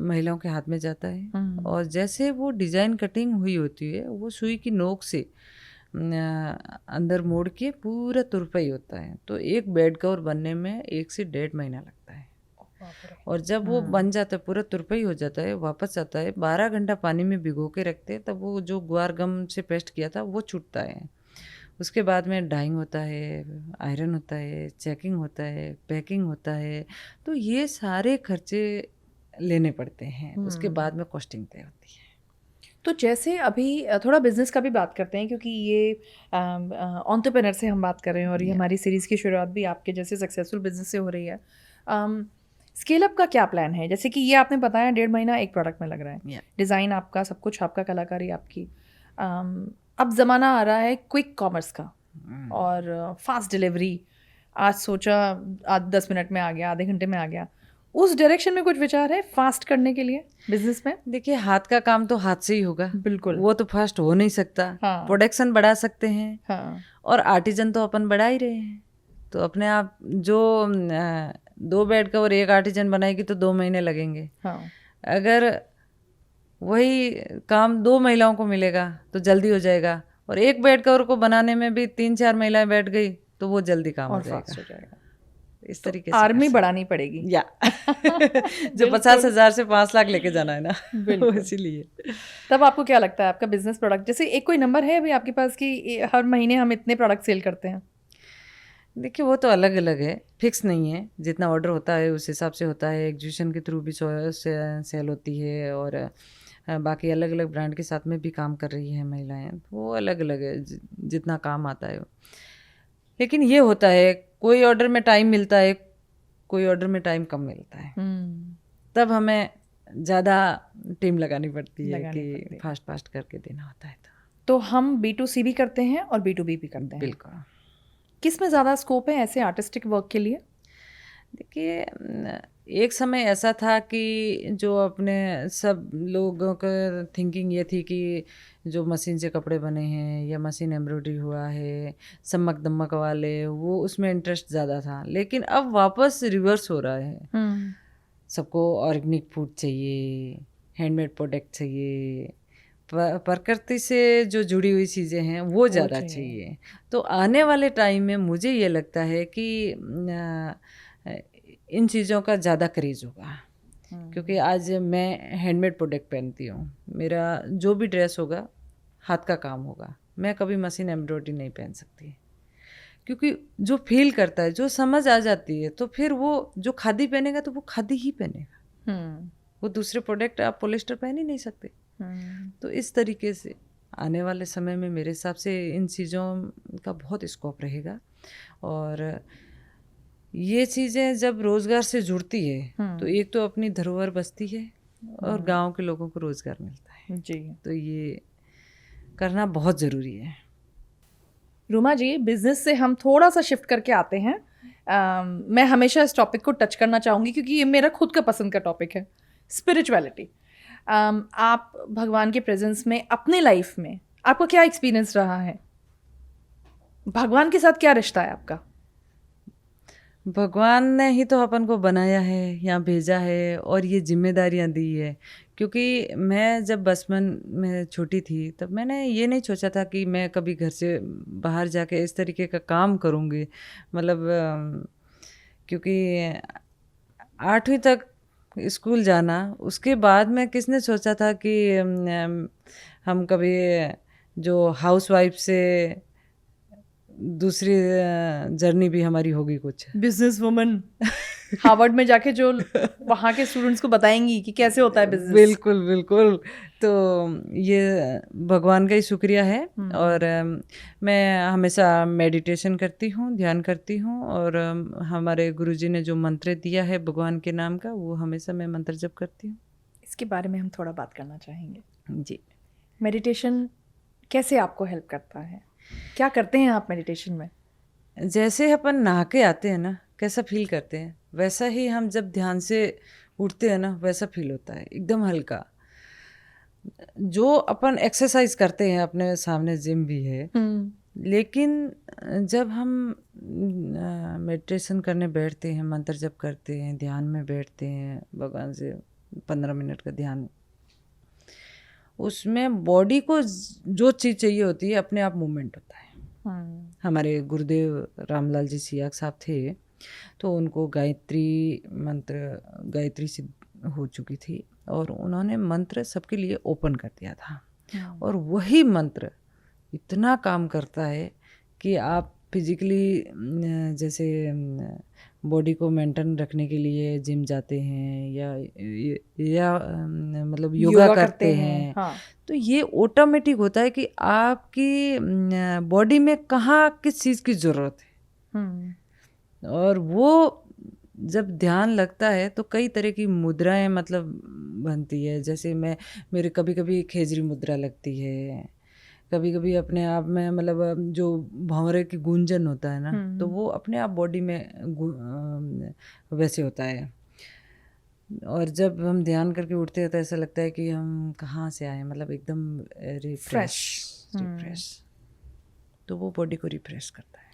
महिलाओं के हाथ में जाता है, और जैसे वो डिज़ाइन कटिंग हुई होती है वो सुई की नोक से अंदर मोड़ के पूरा तुरपाई होता है। तो एक बेड कवर बनने में 1 से 1.5 महीना लगता है। और जब वो बन जाता है, पूरा तुरपाई हो जाता है, वापस आता है, 12 घंटा पानी में भिगो के रखते हैं, तब वो जो ग्वार गम से पेस्ट किया था वो छूटता है। उसके बाद में डाइंग होता है, आयरन होता है, चेकिंग होता है, पैकिंग होता है। तो ये सारे खर्चे लेने पड़ते हैं, उसके बाद में कॉस्टिंग तय होती है। तो जैसे अभी थोड़ा बिजनेस का भी बात करते हैं, क्योंकि ये एंटरप्रेन्योर से हम बात कर रहे हैं और ये हमारी सीरीज़ की शुरुआत भी आपके जैसे सक्सेसफुल बिजनेस से हो रही है। स्केल अप का क्या प्लान है? जैसे कि ये आपने बताया 1.5 महीना एक प्रोडक्ट में लग रहा है, डिज़ाइन आपका, सब कुछ आपका, कलाकारी आपकी। अब ज़माना आ रहा है क्विक कॉमर्स का और फास्ट डिलीवरी। आज सोचा आज 10 मिनट में आ गया, आधे घंटे में आ गया। उस डायरेक्शन में कुछ विचार है फास्ट करने के लिए बिजनेस में? देखिए, हाथ का काम तो हाथ से ही होगा, बिल्कुल। वो तो फास्ट हो नहीं सकता। हाँ। प्रोडक्शन बढ़ा सकते हैं। हाँ। और आर्टिजन तो अपन बढ़ा ही रहे हैं। तो अपने आप जो 2 बेड कवर एक आर्टिजन बनाएगी तो 2 महीने लगेंगे। हाँ। अगर वही काम 2 महिलाओं को मिलेगा तो जल्दी हो जाएगा, और एक बेड कवर को बनाने में भी 3-4 महिलाएं बैठ गई तो वो जल्दी काम हो जाएगा। इस तरीके से आर्मी बढ़ानी पड़ेगी या जो 50,000 से 5 लाख लेके जाना है ना, इसीलिए। तब आपको क्या लगता है आपका बिजनेस प्रोडक्ट, जैसे एक कोई नंबर है अभी आपके पास कि हर महीने हम इतने प्रोडक्ट सेल करते हैं? देखिए, वो तो अलग अलग है, फिक्स नहीं है। जितना ऑर्डर होता है उस हिसाब से होता है। एग्जीबिशन के थ्रू भी सेल होती है, और बाकी अलग अलग ब्रांड के साथ में भी काम कर रही है महिलाएं, वो अलग अलग है जितना काम आता है। लेकिन ये होता है, कोई ऑर्डर में टाइम मिलता है, कोई ऑर्डर में टाइम कम मिलता है। तब हमें ज़्यादा टीम लगानी पड़ती है कि फास्ट करके देना होता है। तो हम B2C भी करते हैं और B2B भी करते हैं। बिल्कुल। किस में ज़्यादा स्कोप है ऐसे आर्टिस्टिक वर्क के लिए? देखिए, एक समय ऐसा था कि जो अपने सब लोगों का थिंकिंग ये थी कि जो मशीन से कपड़े बने हैं या मशीन एम्ब्रॉयडरी हुआ है, चमक दमक वाले, वो उसमें इंटरेस्ट ज़्यादा था। लेकिन अब वापस रिवर्स हो रहा है। सबको ऑर्गेनिक फूड चाहिए, हैंडमेड प्रोडक्ट चाहिए, प्रकृति से जो जुड़ी हुई चीज़ें हैं वो ज़्यादा चाहिए। तो आने वाले टाइम में मुझे ये लगता है कि इन चीज़ों का ज़्यादा क्रेज़ होगा। क्योंकि आज मैं हैंडमेड प्रोडक्ट पहनती हूँ, मेरा जो भी ड्रेस होगा हाथ का काम होगा, मैं कभी मशीन एम्ब्रॉयडरी नहीं पहन सकती। क्योंकि जो फील करता है, जो समझ आ जाती है, तो फिर वो जो खादी पहनेगा तो वो खादी ही पहनेगा। वो दूसरे प्रोडक्ट आप पॉलिस्टर पहन ही नहीं सकते। तो इस तरीके से आने वाले समय में मेरे हिसाब से इन चीज़ों का बहुत स्कोप रहेगा। और ये चीज़ें जब रोज़गार से जुड़ती है तो एक तो अपनी धरोहर बचती है और गांव के लोगों को रोज़गार मिलता है जी। तो ये करना बहुत ज़रूरी है। रूमा जी, बिजनेस से हम थोड़ा सा शिफ्ट करके आते हैं। मैं हमेशा इस टॉपिक को टच करना चाहूँगी क्योंकि ये मेरा खुद का पसंद का टॉपिक है, स्पिरिचुअलिटी। आप भगवान के प्रेजेंस में अपने लाइफ में आपका क्या एक्सपीरियंस रहा है? भगवान के साथ क्या रिश्ता है आपका? भगवान ने ही तो अपन को बनाया है, यहाँ भेजा है और ये जिम्मेदारियाँ दी है। क्योंकि मैं जब बचपन में छोटी थी तब मैंने ये नहीं सोचा था कि मैं कभी घर से बाहर जाके इस तरीके का काम करूँगी। मतलब क्योंकि 8वीं तक स्कूल जाना, उसके बाद में किसने सोचा था कि हम कभी जो हाउसवाइफ से दूसरी जर्नी भी हमारी होगी, कुछ बिजनेस वुमन हार्वर्ड में जाके जो वहाँ के स्टूडेंट्स को बताएंगी कि कैसे होता है बिजनेस। बिल्कुल बिल्कुल। तो ये भगवान का ही शुक्रिया है। और मैं हमेशा मेडिटेशन करती हूँ, ध्यान करती हूँ, और हमारे गुरुजी ने जो मंत्र दिया है भगवान के नाम का, वो हमेशा मैं मंत्र जप करती हूँ। इसके बारे में हम थोड़ा बात करना चाहेंगे जी। मेडिटेशन कैसे आपको हेल्प करता है? क्या करते हैं आप मेडिटेशन में? जैसे अपन नहा के आते हैं ना, कैसा फील करते हैं, वैसा ही हम जब ध्यान से उठते हैं ना, वैसा फील होता है, एकदम हल्का। जो अपन एक्सरसाइज करते हैं, अपने सामने जिम भी है, लेकिन जब हम मेडिटेशन करने बैठते हैं, मंत्र जप करते हैं, ध्यान में बैठते हैं, भगवान से 15 मिनट का ध्यान, उसमें बॉडी को जो चीज़ चाहिए होती है अपने आप मूवमेंट होता है। हमारे गुरुदेव रामलाल जी सियाग साहब थे, तो उनको गायत्री सिद्ध हो चुकी थी और उन्होंने मंत्र सबके लिए ओपन कर दिया था। और वही मंत्र इतना काम करता है कि आप फिजिकली जैसे बॉडी को मेंटेन रखने के लिए जिम जाते हैं या मतलब योगा करते हैं, हाँ। तो ये ऑटोमेटिक होता है कि आपकी बॉडी में कहाँ किस चीज़ की ज़रूरत है, और वो जब ध्यान लगता है तो कई तरह की मुद्राएं मतलब बनती है। जैसे मेरे कभी कभी खेजरी मुद्रा लगती है, कभी कभी अपने आप में मतलब जो भंवरे की गूंजन होता है ना, तो वो अपने आप बॉडी में वैसे होता है। और जब हम ध्यान करके उठते हैं तो ऐसा लगता है कि हम कहाँ से आए, मतलब एकदम रिफ्रेश। तो वो बॉडी को रिफ्रेश करता है।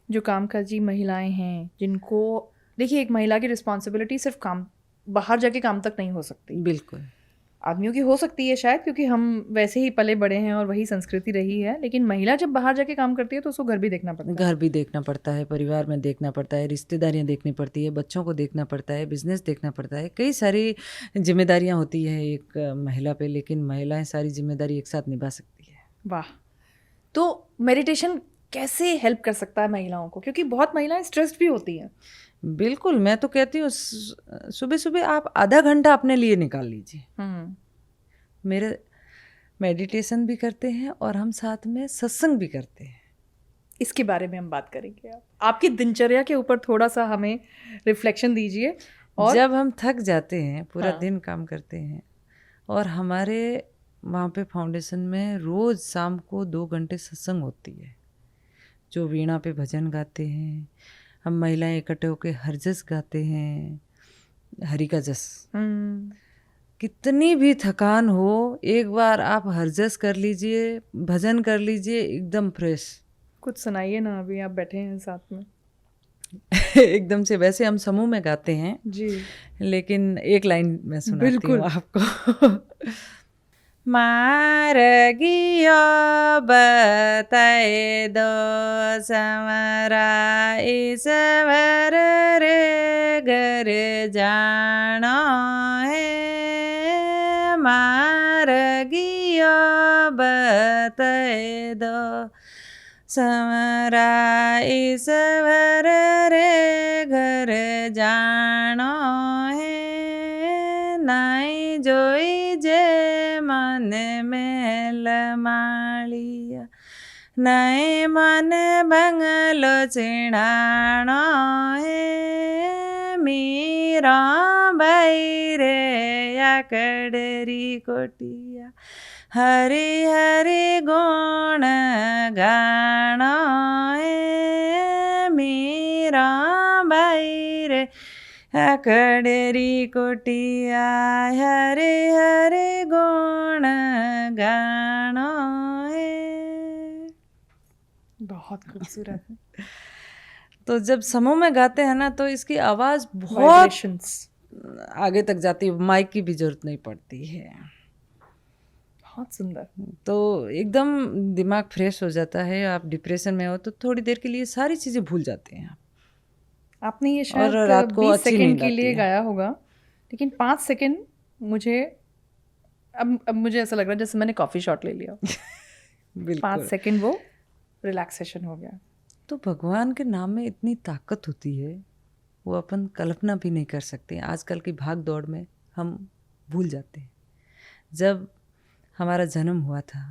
जो कामकाजी महिलाएं हैं जिनको, देखिए एक महिला की रिस्पॉन्सिबिलिटी सिर्फ काम, बाहर जाके काम तक नहीं हो सकती। बिल्कुल, आदमियों की हो सकती है शायद, क्योंकि हम वैसे ही पले बड़े हैं और वही संस्कृति रही है, लेकिन महिला जब बाहर जाके काम करती है तो उसको घर भी देखना पड़ता है। घर भी देखना पड़ता है, परिवार में देखना पड़ता है, रिश्तेदारियां देखनी पड़ती है, बच्चों को देखना पड़ता है, बिजनेस देखना पड़ता है, कई सारी जिम्मेदारियां होती है एक महिला पे, लेकिन महिलाएं सारी जिम्मेदारी एक साथ निभा सकती है। वाह। तो मेडिटेशन कैसे हेल्प कर सकता है महिलाओं को, क्योंकि बहुत महिलाएं स्ट्रेस्ड भी होती हैं। बिल्कुल, मैं तो कहती हूँ सुबह सुबह आप आधा घंटा अपने लिए निकाल लीजिए। मेरे मेडिटेशन भी करते हैं और हम साथ में सत्संग भी करते हैं। इसके बारे में हम बात करेंगे। आपकी दिनचर्या के ऊपर थोड़ा सा हमें रिफ्लेक्शन दीजिए। और जब हम थक जाते हैं, पूरा हाँ। दिन काम करते हैं, और हमारे वहाँ पे फाउंडेशन में रोज़ शाम को 2 घंटे सत्संग होती है, जो वीणा पे भजन गाते हैं, हम महिलाएं इकट्ठे होकर हरजस गाते हैं, हरि का जस। कितनी भी थकान हो, एक बार आप हरजस कर लीजिए, भजन कर लीजिए, एकदम फ्रेश। कुछ सुनाइए ना, अभी आप बैठे हैं साथ में। एकदम से, वैसे हम समूह में गाते हैं जी, लेकिन एक लाइन में सुनाती बिल्कुल। हूँ आपको। मार्गियो बताए दो समरा ईश्वर रे घर जाना है, मार्गियो बताए दो समरा ईश्वर रे घर जाना है, नाई जोई जे मन में लमालिया, नए मन बंगलो चिणाणो है, मीरा बैरे या कड़री कोटिया, हरि हरि गुण गाणो है, मीरा बैरे कड़री कोटिया, हरे हरे गुण गाणो है। बहुत खूबसूरत। तो जब समूह में गाते हैं ना, तो इसकी आवाज़ बहुत वाइब्रेशंस आगे तक जाती है, माइक की भी जरूरत नहीं पड़ती है। बहुत सुंदर। तो एकदम दिमाग फ्रेश हो जाता है। आप डिप्रेशन में हो तो थोड़ी देर के लिए सारी चीज़ें भूल जाते हैं आप। आपने ये शायद और रात को 20 अच्छी सेकंड नींद के आती लिए है। गाया होगा, लेकिन 5 सेकंड मुझे अब मुझे ऐसा लग रहा है जैसे मैंने कॉफ़ी शॉट ले लिया। 5 बिल्कुल। सेकंड वो रिलैक्सेशन हो गया। तो भगवान के नाम में इतनी ताकत होती है, वो अपन कल्पना भी नहीं कर सकते। आजकल की भाग दौड़ में हम भूल जाते हैं। जब हमारा जन्म हुआ था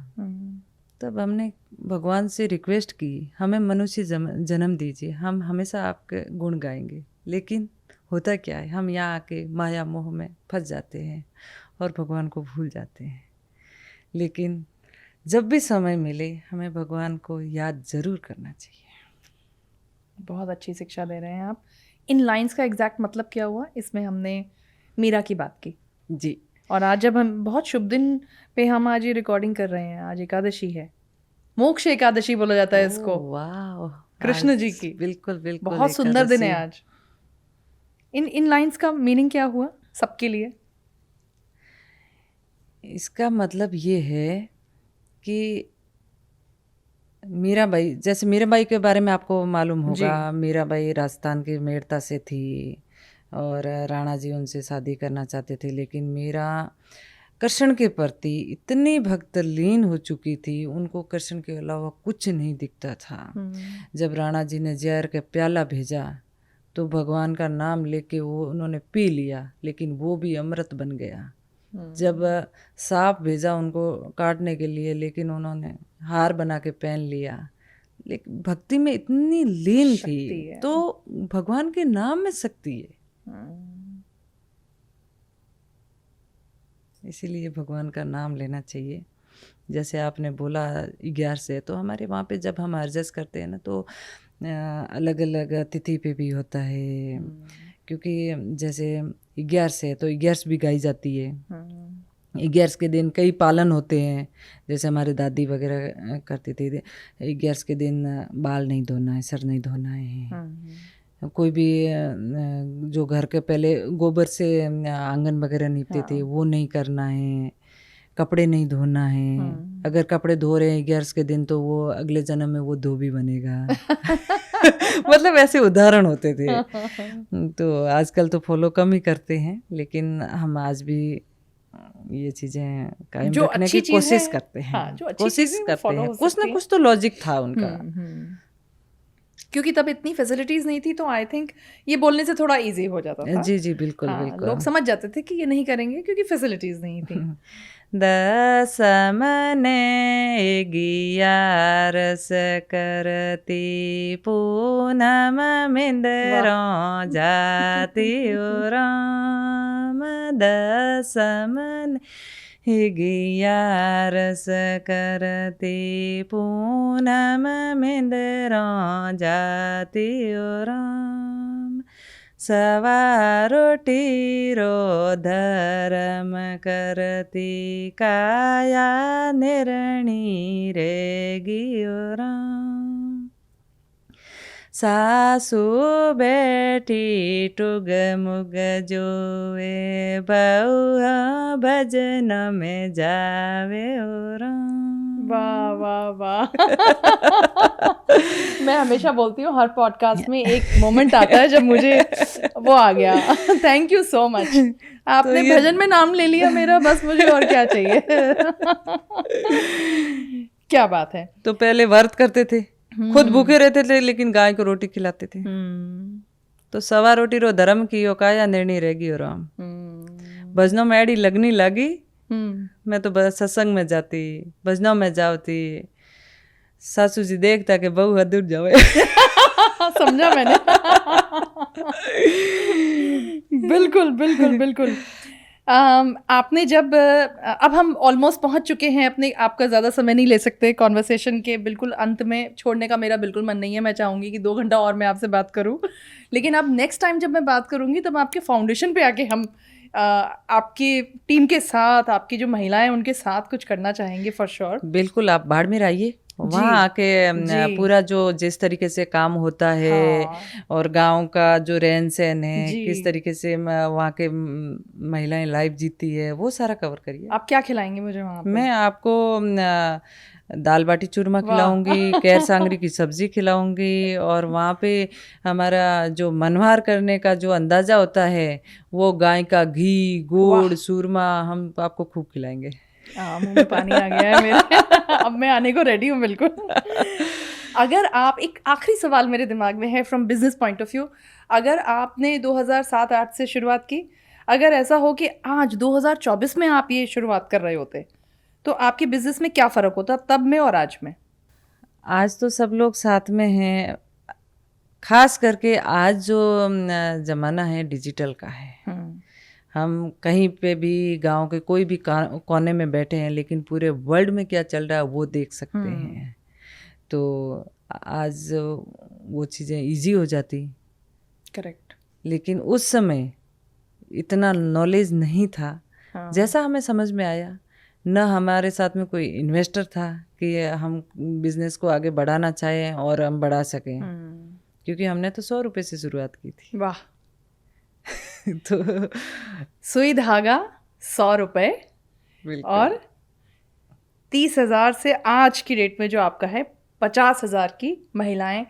तब हमने भगवान से रिक्वेस्ट की, हमें मनुष्य जन्म दीजिए, हम हमेशा आपके गुण गाएंगे। लेकिन होता क्या है, हम यहाँ आके माया मोह में फंस जाते हैं और भगवान को भूल जाते हैं। लेकिन जब भी समय मिले हमें भगवान को याद ज़रूर करना चाहिए। बहुत अच्छी शिक्षा दे रहे हैं आप। इन लाइंस का एग्जैक्ट मतलब क्या हुआ, इसमें हमने मीरा की बात की जी। और आज जब हम बहुत शुभ दिन पे हम आज ये रिकॉर्डिंग कर रहे हैं, आज एकादशी है, मोक्ष एकादशी बोला जाता है इसको, वाह, कृष्ण जी की। बिल्कुल बिल्कुल, बहुत सुंदर दिन है एकादशी। आज। इन लाइंस का मीनिंग क्या हुआ सबके लिए? इसका मतलब ये है कि मीराबाई, जैसे मीराबाई के बारे में आपको मालूम होगा, मीराबाई राजस्थान की मेड़ता से थी और राणा जी उनसे शादी करना चाहते थे, लेकिन मीरा कृष्ण के प्रति इतनी भक्तलीन हो चुकी थी, उनको कृष्ण के अलावा कुछ नहीं दिखता था। जब राणा जी ने जहर का प्याला भेजा तो भगवान का नाम लेके वो उन्होंने पी लिया, लेकिन वो भी अमृत बन गया। जब सांप भेजा उनको काटने के लिए, लेकिन उन्होंने हार बना के पहन लिया। लेकिन भक्ति में इतनी लीन थी, तो भगवान के नाम में शक्ति है। इसीलिए भगवान का नाम लेना चाहिए। जैसे आपने बोला 11 से, तो हमारे वहाँ पे जब हम अर्जस करते हैं ना, तो अलग अलग तिथि पे भी होता है। क्योंकि जैसे 11 से तो 11 भी गाई जाती है। 11 के दिन कई पालन होते हैं, जैसे हमारे दादी वगैरह करती थी। 11 के दिन बाल नहीं धोना है, सर नहीं धोना है। कोई भी जो घर के पहले गोबर से आंगन वगैरह नीपते थे, वो नहीं करना है। कपड़े नहीं धोना है। अगर कपड़े धो रहे हैं 11 के दिन, तो वो अगले जन्म में वो धोबी बनेगा। मतलब ऐसे उदाहरण होते थे। तो आजकल तो फॉलो कम ही करते हैं, लेकिन हम आज भी ये चीजें कायम रखने की कोशिश करते हैं। कोशिश करते हैं, कुछ ना कुछ तो लॉजिक था उनका। क्योंकि तब इतनी फैसिलिटीज नहीं थी, तो आई थिंक ये बोलने से थोड़ा इजी हो जाता था। जी जी, बिल्कुल बिल्कुल। लोग समझ जाते थे कि ये नहीं करेंगे क्योंकि फैसिलिटीज नहीं थी। दसमने 11 करती पूनम मिंदरों जाती राम। दसमने 11 करती पूनम मिंदरों जाती राम। सवा रोटी रो धर्म करती काया निर्णी रेगी राम। सासू बेटी टुग मुग जोए बहु भजन में जावे ओ राम। वाह वाह वाह। मैं हमेशा बोलती हूँ, हर पॉडकास्ट में एक मोमेंट आता है जब मुझे वो आ गया। Thank you so much. आपने तो भजन में नाम ले लिया मेरा, बस मुझे और क्या चाहिए। क्या बात है। तो पहले व्रत करते थे, खुद भूखे रहते थे, लेकिन गाय को रोटी खिलाते थे। तो सवा रोटी रो धर्म की यो काया निर्णी रहेगी और राम। भजनों में एडी लगनी लगी। मैं तो बस सत्संग में जाती, भजनों में जाती। सासू जी देखता कि बहू दूर जावे। समझा मैंने। बिल्कुल बिल्कुल बिल्कुल। आपने जब अब हम ऑलमोस्ट पहुंच चुके हैं अपने, आपका ज़्यादा समय नहीं ले सकते, कॉन्वर्सेशन के बिल्कुल अंत में छोड़ने का मेरा बिल्कुल मन नहीं है। मैं चाहूँगी कि 2 घंटा और मैं आपसे बात करूँ, लेकिन अब नेक्स्ट टाइम जब मैं बात करूँगी तब आपके फाउंडेशन पे आके हम आपकी टीम के साथ, आपकी जो महिलाएं उनके साथ कुछ करना चाहेंगे फॉर श्योर। बिल्कुल, आप बाड़मेर आइए, वहाँ आके पूरा जो जिस तरीके से काम होता है, और गांव का जो रहन सहन है, किस तरीके से वहाँ के महिलाएं लाइफ जीती है, वो सारा कवर करिए। आप क्या खिलाएंगे मुझे वहाँ पे? मैं आपको दाल बाटी चूरमा खिलाऊंगी, कैर सांगरी की सब्जी खिलाऊंगी, और वहाँ पे हमारा जो मनवार करने का जो अंदाजा होता है, वो गाय का घी, गुड़, सूरमा हम आपको खूब खिलाएंगे। मुंह में पानी आ गया है मेरे। अब मैं आने को रेडी हूँ बिल्कुल। अगर आप, एक आखिरी सवाल मेरे दिमाग में है from business point of view, अगर आपने 2007-8 से शुरुआत की, अगर ऐसा हो कि आज 2024 में आप ये शुरुआत कर रहे होते, तो आपके बिजनेस में क्या फ़र्क होता तब में और आज में? आज तो सब लोग साथ में हैं, खास करके आज जो ज़माना है डिजिटल का है। हम कहीं पे भी, गांव के कोई भी कोने में बैठे हैं, लेकिन पूरे वर्ल्ड में क्या चल रहा है वो देख सकते हैं। तो आज वो चीज़ें इजी हो जाती। करेक्ट। लेकिन उस समय इतना नॉलेज नहीं था। जैसा हमें समझ में आया, न हमारे साथ में कोई इन्वेस्टर था कि हम बिजनेस को आगे बढ़ाना चाहें और हम बढ़ा सकें, क्योंकि हमने तो 100 रुपये से शुरुआत की थी। वाह। तो सुई धागा 100 रुपये, और 30,000 से आज की डेट में जो आपका है 50,000 की महिलाएं,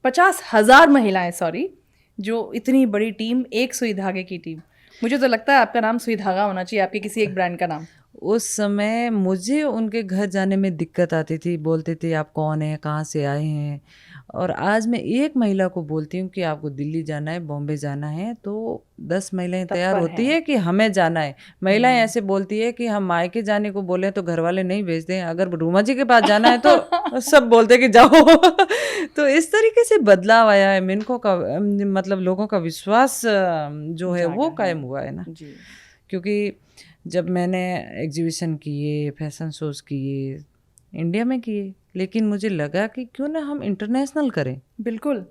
50,000 महिलाएं, सॉरी, जो इतनी बड़ी टीम, एक सुई धागे की टीम, मुझे तो लगता है आपका नाम सुई धागा होना चाहिए, आपके किसी एक ब्रांड का नाम। उस समय मुझे उनके घर जाने में दिक्कत आती थी, बोलते थे आप कौन हैं, कहाँ से आए हैं। और आज मैं एक महिला को बोलती हूँ कि आपको दिल्ली जाना है, बॉम्बे जाना है, तो 10 महिलाएं तैयार तत्पर होती हैं। है कि हमें जाना है। महिलाएं ऐसे बोलती है कि हम मायके जाने को बोले तो घर वाले नहीं भेजते हैं, अगर रूमा जी के पास जाना है तो सब बोलते हैं कि जाओ। तो इस तरीके से बदलाव आया है, मिनकों का मतलब लोगों का विश्वास जो है वो कायम हुआ है ना। जी। क्योंकि जब मैंने एग्जीबिशन किए, फैशन शोज किए, इंडिया में किए, लेकिन मुझे लगा कि क्यों ना हम इंटरनेशनल करें, बिल्कुल।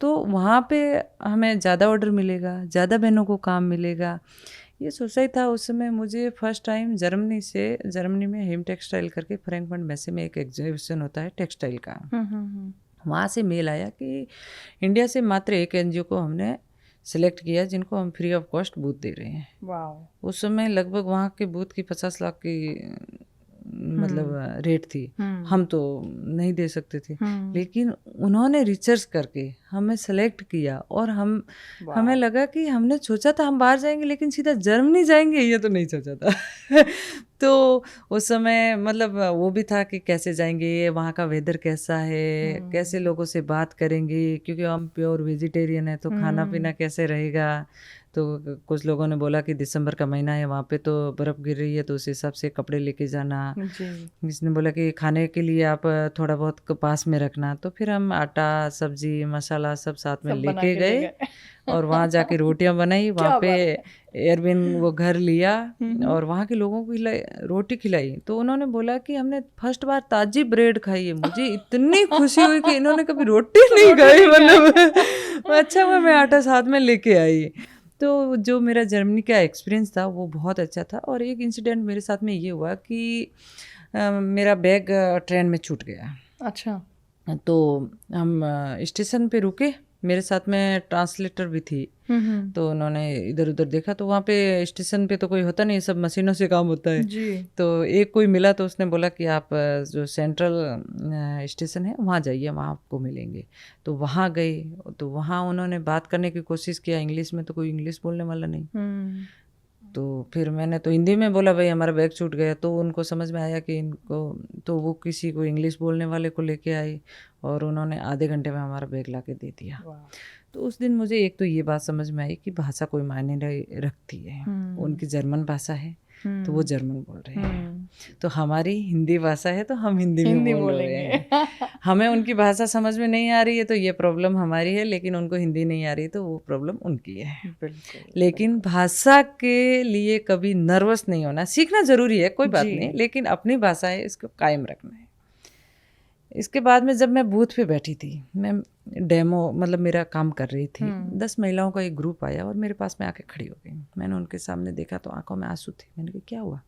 तो वहाँ पे हमें ज़्यादा ऑर्डर मिलेगा, ज़्यादा बहनों को काम मिलेगा। ये सोचा ही था उस समय। मुझे फर्स्ट टाइम जर्मनी में हेम टेक्सटाइल करके फ्रैंकफर्ट मैसे में एक एग्जीबिशन होता है टेक्सटाइल का, वहाँ से मेल आया कि इंडिया से मात्र एक एनजीओ को हमने सिलेक्ट किया जिनको हम फ्री ऑफ कॉस्ट बूथ दे रहे हैं। वाह। उस समय लगभग वहाँ के बूथ की 50 लाख की मतलब रेट थी। हम तो नहीं दे सकते थे, लेकिन उन्होंने रिसर्च करके हमें सेलेक्ट किया और हमें लगा कि हमने सोचा था हम बाहर जाएंगे, लेकिन सीधा जर्मनी जाएंगे ये तो नहीं सोचा था। तो उस समय मतलब वो भी था कि कैसे जाएंगे, वहाँ का वेदर कैसा है, कैसे लोगों से बात करेंगे, क्योंकि हम प्योर वेजिटेरियन है तो खाना पीना कैसे रहेगा। तो कुछ लोगों ने बोला कि दिसंबर का महीना है, वहाँ पे तो बर्फ़ गिर रही है, तो उस हिसाब से कपड़े लेके जाना। किसने बोला कि खाने के लिए आप थोड़ा बहुत पास में रखना। तो फिर हम आटा, सब्जी, मसाला सब साथ में लेके गए और वहाँ जाके रोटियां बनाई। वहाँ पे एयरबिन वो घर लिया और वहाँ के लोगों को रोटी खिलाई। तो उन्होंने बोला कि हमने फर्स्ट बार ताजी ब्रेड खाई है। मुझे इतनी खुशी हुई कि इन्होंने कभी रोटी नहीं खाई, मतलब अच्छा हुआ मैं आटा साथ में लेके आई। तो जो मेरा जर्मनी का एक्सपीरियंस था वो बहुत अच्छा था। और एक इंसिडेंट मेरे साथ में ये हुआ कि मेरा बैग ट्रेन में छूट गया। अच्छा। तो हम स्टेशन पे रुके, मेरे साथ में ट्रांसलेटर भी थी। तो उन्होंने इधर उधर देखा, तो वहाँ पे स्टेशन पे तो कोई होता नहीं, सब मशीनों से काम होता है जी। तो एक कोई मिला, तो उसने बोला कि आप जो सेंट्रल स्टेशन है वहाँ जाइए, वहाँ आपको मिलेंगे। तो वहाँ गए, तो वहाँ उन्होंने बात करने की कोशिश किया इंग्लिश में, तो कोई इंग्लिश बोलने वाला नहीं। तो फिर मैंने तो हिंदी में बोला भाई हमारा बैग छूट गया। तो उनको समझ में आया कि इनको, तो वो किसी को इंग्लिश बोलने वाले को लेके आई और उन्होंने आधे घंटे में हमारा बैग ला के दे दिया। तो उस दिन मुझे एक तो ये बात समझ में आई कि भाषा कोई मायने रखती है। उनकी जर्मन भाषा है तो वो जर्मन बोल रहे हैं, तो हमारी हिंदी भाषा है तो हम हिंदी में बोल रहे हैं। हमें उनकी भाषा समझ में नहीं आ रही है तो ये प्रॉब्लम हमारी है, लेकिन उनको हिंदी नहीं आ रही तो वो प्रॉब्लम उनकी है। लेकिन भाषा के लिए कभी नर्वस नहीं होना, सीखना ज़रूरी है, कोई बात नहीं, लेकिन अपनी भाषा है इसको कायम रखना है। इसके बाद में जब मैं बूथ पे बैठी थी, मैं डेमो मतलब मेरा काम कर रही थी, 10 महिलाओं का एक ग्रुप आया और मेरे पास में आके खड़ी हो गई। मैंने उनके सामने देखा तो आंखों में आंसू थे। मैंने कहा क्या हुआ?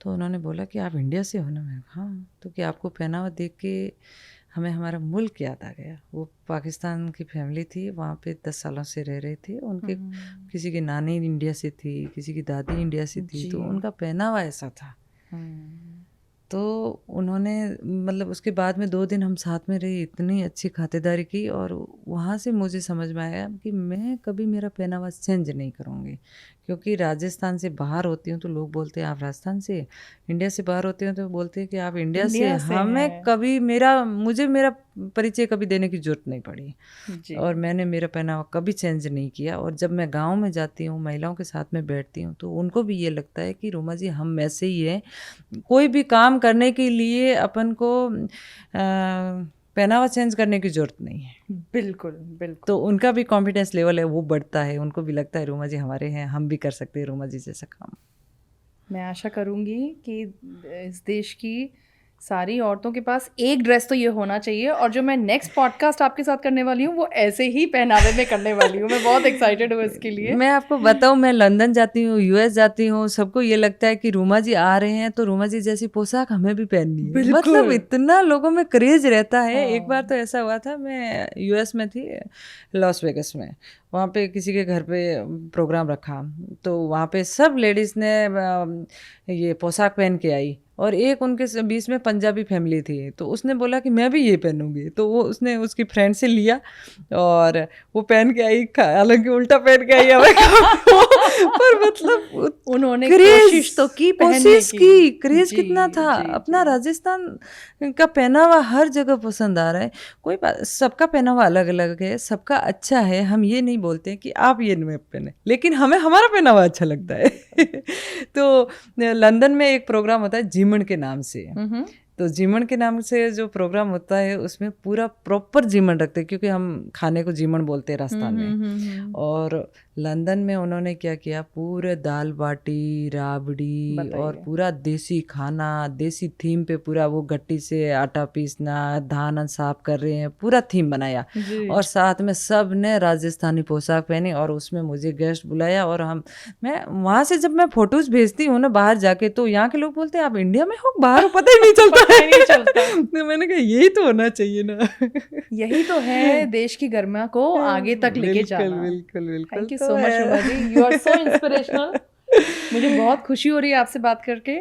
तो उन्होंने बोला कि आप इंडिया से हो ना? मैं हाँ। तो कि आपको पहनावा देख के हमें हमारा मुल्क याद आ गया। वो पाकिस्तान की फैमिली थी, वहाँ पे 10 सालों से रह रहे थे। उनके किसी की नानी इंडिया से थी, किसी की दादी इंडिया से थी, तो उनका पहनावा ऐसा था। तो उन्होंने मतलब उसके बाद में 2 दिन हम साथ में रहे, इतनी अच्छी खातिरदारी की और वहाँ से मुझे समझ में आया कि मैं कभी मेरा पहनावा चेंज नहीं करूँगी। क्योंकि राजस्थान से बाहर होती हूँ तो लोग बोलते हैं आप राजस्थान से, इंडिया से बाहर होते हैं तो बोलते हैं कि आप इंडिया से। हमें कभी मुझे मेरा परिचय कभी देने की जरूरत नहीं पड़ी और मैंने मेरा पहनावा कभी चेंज नहीं किया। और जब मैं गांव में जाती हूँ, महिलाओं के साथ में बैठती हूँ, तो उनको भी ये लगता है कि रोमा जी हम ऐसे ही हैं। कोई भी काम करने के लिए अपन को पहनावा चेंज करने की जरूरत नहीं है। बिल्कुल बिल्कुल। तो उनका भी कॉन्फिडेंस लेवल है वो बढ़ता है, उनको भी लगता है रोमा जी हमारे हैं, हम भी कर सकते हैं रोमा जी जैसा काम। मैं आशा करूँगी कि इस देश की सारी औरतों के पास एक ड्रेस तो ये होना चाहिए, और जो मैं नेक्स्ट पॉडकास्ट आपके साथ करने वाली हूँ वो ऐसे ही पहनावे में करने वाली हूँ। मैं बहुत एक्साइटेड हूँ इसके लिए। मैं आपको बताऊँ, मैं लंदन जाती हूँ, यूएस जाती हूँ, सबको ये लगता है कि रोमा जी आ रहे हैं तो रोमा जी जैसी पोशाक हमें भी पहननी है। मतलब इतना लोगों में क्रेज रहता है। एक बार तो ऐसा हुआ था, मैं यूएस में थी, लॉस वेगस में, वहाँ पे किसी के घर पे प्रोग्राम रखा, तो वहाँ पे सब लेडीज़ ने ये पोशाक पहन के आई और एक उनके बीच में पंजाबी फैमिली थी, तो उसने बोला कि मैं भी ये पहनूंगी, तो वो उसने उसकी फ्रेंड से लिया और वो पहन के आई, हालांकि उल्टा पहन के आई हमें पर मतलब उन्होंने कोशिश तो की पहनने की। क्रेज कितना था। अपना राजस्थान का पहनावा हर जगह पसंद आ रहा है। कोई बात, सबका पहनावा अलग अलग है, सबका अच्छा है, हम ये नहीं बोलते कि आप ये नहीं पहने, लेकिन हमें हमारा पहनावा अच्छा लगता है। तो लंदन में एक प्रोग्राम होता है जीमन के नाम से, तो जीमन के नाम से जो प्रोग्राम होता है उसमें पूरा प्रॉपर जीमन रखते हैं, क्योंकि हम खाने को जीमन बोलते हैं राजस्थान में। और लंदन में उन्होंने क्या किया, पूरे दाल बाटी, राबड़ी और पूरा देसी खाना, देसी थीम पे पूरा, वो गट्टी से आटा पीसना, धान साफ कर रहे हैं, पूरा थीम बनाया। और साथ में सब ने राजस्थानी पोशाक पहनी और उसमें मुझे गेस्ट बुलाया। और मैं वहाँ से जब मैं फोटोज भेजती हूँ ना बाहर जाके, तो यहाँ के लोग बोलते हैं आप इंडिया में हो, बाहर पता ही नहीं चलता। तो मैंने कहा यही तो होना चाहिए ना। यही तो है देश की गरिमा को आगे तक लेके जाना। बिल्कुल। Thank you so much Ruma ji, you are so inspirational. मुझे बहुत खुशी हो रही है आपसे बात करके,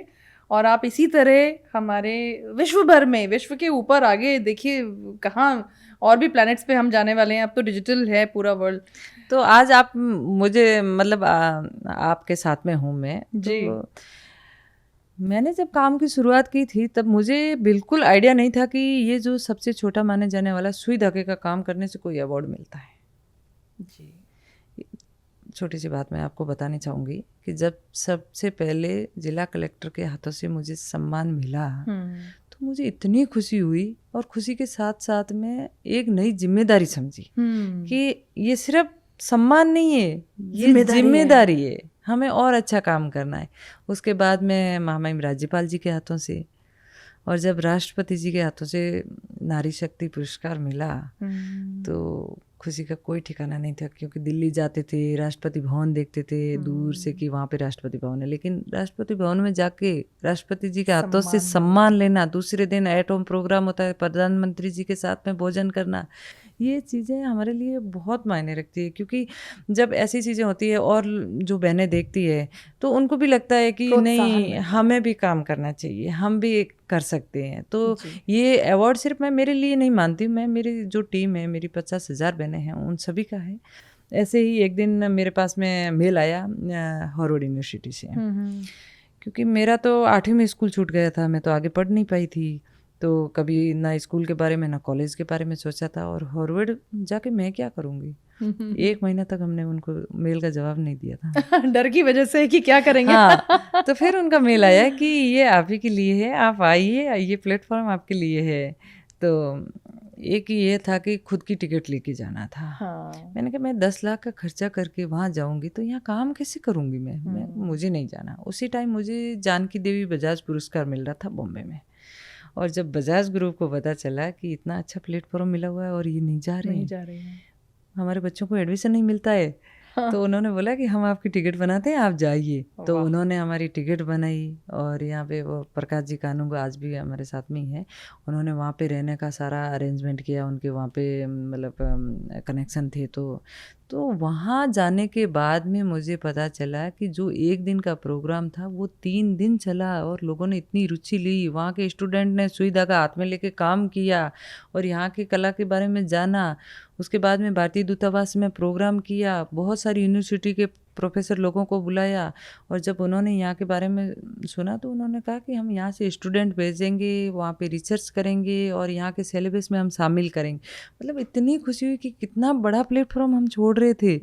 और आप इसी तरह हमारे विश्व भर में, विश्व के ऊपर आगे देखिए कहाँ और भी प्लैनेट्स पे हम जाने वाले हैं। अब तो डिजिटल है पूरा वर्ल्ड। तो आज आप मुझे मतलब आपके साथ में हूँ मैं जी। तो मैंने जब काम की शुरुआत की थी तब मुझे बिल्कुल आइडिया नहीं था कि ये जो सबसे छोटा माने जाने वाला सुई धागे का काम करने से कोई अवार्ड मिलता है जी। छोटी सी बात मैं आपको बतानी चाहूँगी कि जब सबसे पहले जिला कलेक्टर के हाथों से मुझे सम्मान मिला तो मुझे इतनी खुशी हुई, और खुशी के साथ साथ में एक नई जिम्मेदारी समझी कि ये सिर्फ सम्मान नहीं है, ये जिम्मेदारी है, हमें और अच्छा काम करना है। उसके बाद में महामहिम राज्यपाल जी के हाथों से, और जब राष्ट्रपति जी के हाथों से नारी शक्ति पुरस्कार मिला तो खुशी का कोई ठिकाना नहीं था, क्योंकि दिल्ली जाते थे, राष्ट्रपति भवन देखते थे दूर से कि वहाँ पे राष्ट्रपति भवन है, लेकिन राष्ट्रपति भवन में जाके राष्ट्रपति जी के हाथों से सम्मान लेना, दूसरे दिन एट होम प्रोग्राम होता है, प्रधानमंत्री जी के साथ में भोजन करना, ये चीज़ें हमारे लिए बहुत मायने रखती है। क्योंकि जब ऐसी चीज़ें होती है और जो बहनें देखती है तो उनको भी लगता है कि नहीं, हमें भी काम करना चाहिए, हम भी कर सकते हैं। तो ये अवार्ड सिर्फ मैं मेरे लिए नहीं मानती हूँ, मैं, मेरी जो टीम है, मेरी 50,000 बहनें हैं, उन सभी का है। ऐसे ही एक दिन मेरे पास में मेल आया हार्वर्ड यूनिवर्सिटी से, क्योंकि मेरा तो 8वीं में स्कूल छूट गया था, मैं तो आगे पढ़ नहीं पाई थी, तो कभी ना स्कूल के बारे में ना कॉलेज के बारे में सोचा था, और हार्वर्ड जाके मैं क्या करूँगी। 1 महीना तक हमने उनको मेल का जवाब नहीं दिया था डर की वजह से कि क्या करेंगे। हाँ, तो फिर उनका मेल आया कि ये आप ही के लिए है, आप आइए, ये प्लेटफॉर्म आपके लिए है। तो एक ये था कि खुद की टिकट लेके जाना था। हाँ। मैंने कहा मैं 10 लाख का खर्चा करके वहाँ जाऊँगी तो यहाँ काम कैसे करूँगी मैं मुझे नहीं जाना। उसी टाइम मुझे जानकी देवी बजाज पुरस्कार मिल रहा था बॉम्बे में, और जब बजाज ग्रुप को पता चला कि इतना अच्छा प्लेटफॉर्म मिला हुआ है और ये नहीं जा रहे हैं, हमारे बच्चों को एडमिशन नहीं मिलता है, तो उन्होंने बोला कि हम आपकी टिकट बनाते हैं, आप जाइए। तो उन्होंने हमारी टिकट बनाई, और यहाँ पे वो प्रकाश जी कानून आज भी हमारे साथ में ही है, उन्होंने वहाँ पे रहने का सारा अरेंजमेंट किया, उनके वहाँ पे मतलब कनेक्शन थे। तो वहाँ जाने के बाद में मुझे पता चला कि जो 1 दिन का प्रोग्राम था वो 3 दिन चला, और लोगों ने इतनी रुचि ली, वहाँ के स्टूडेंट ने सुई धागा हाथ में लेके काम किया और यहाँ की कला के बारे में जाना। उसके बाद में भारतीय दूतावास में प्रोग्राम किया, बहुत सारी यूनिवर्सिटी के प्रोफेसर लोगों को बुलाया, और जब उन्होंने यहाँ के बारे में सुना तो उन्होंने कहा कि हम यहाँ से स्टूडेंट भेजेंगे, वहाँ पे रिसर्च करेंगे और यहाँ के सिलेबस में हम शामिल करेंगे। मतलब इतनी खुशी हुई कि कितना बड़ा प्लेटफॉर्म हम छोड़ रहे थे।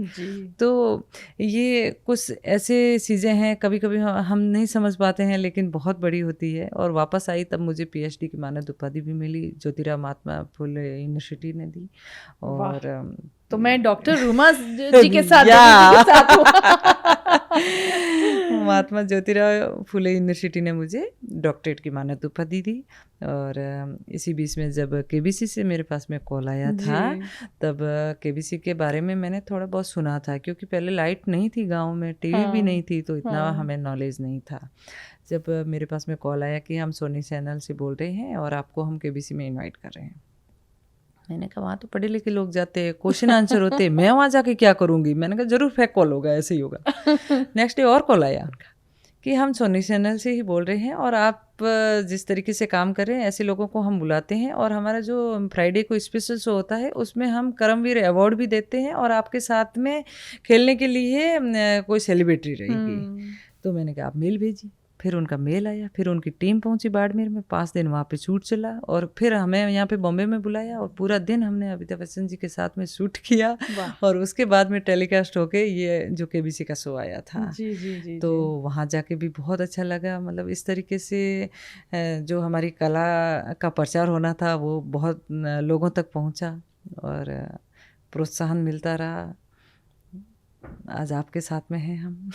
तो ये कुछ ऐसे चीज़ें हैं, कभी कभी हम नहीं समझ पाते हैं, लेकिन बहुत बड़ी होती है। और वापस आई तब मुझे PhD की मानद उपाधि भी मिली, ज्योतिराव महात्मा फुले यूनिवर्सिटी ने दी। और तो मैं डॉक्टर रूमा जी के साथ महात्मा ज्योतिराव फुले यूनिवर्सिटी ने मुझे डॉक्टरेट की मानद उपाधि दी। और इसी बीच में जब KBC से मेरे पास में कॉल आया था, तब KBC के बारे में मैंने थोड़ा बहुत सुना था, क्योंकि पहले लाइट नहीं थी गांव में, टीवी भी नहीं थी, तो इतना हमें नॉलेज नहीं था। जब मेरे पास में कॉल आया कि हम सोनी चैनल से बोल रहे हैं और आपको हम KBC में इन्वाइट कर रहे हैं, मैंने कहा वहाँ तो पढ़े लिखे लोग जाते हैं, क्वेश्चन आंसर होते हैं, मैं वहाँ जाके क्या करूँगी। मैंने कहा जरूर फेक कॉल होगा, ऐसे ही होगा। नेक्स्ट डे और कॉल आया उनका कि हम सोनी चैनल से ही बोल रहे हैं और आप जिस तरीके से काम करें ऐसे लोगों को हम बुलाते हैं, और हमारा जो फ्राइडे को स्पेशल शो होता है उसमें हम करमवीर अवार्ड भी देते हैं, और आपके साथ में खेलने के लिए कोई सेलिब्रिटी रहेगी। तो मैंने कहा आप मेल भेजिए, फिर उनका मेल आया, फिर उनकी टीम पहुंची बाड़मेर में, 5 दिन वहाँ पे शूट चला, और फिर हमें यहाँ पे बॉम्बे में बुलाया, और पूरा दिन हमने अमिताभ बच्चन जी के साथ में शूट किया, और उसके बाद में टेलीकास्ट होके ये जो केबीसी का शो आया था। जी तो वहाँ जाके भी बहुत अच्छा लगा। मतलब इस तरीके से जो हमारी कला का प्रचार होना था वो बहुत लोगों तक पहुँचा, और प्रोत्साहन मिलता रहा। आज आपके साथ में हैं हम।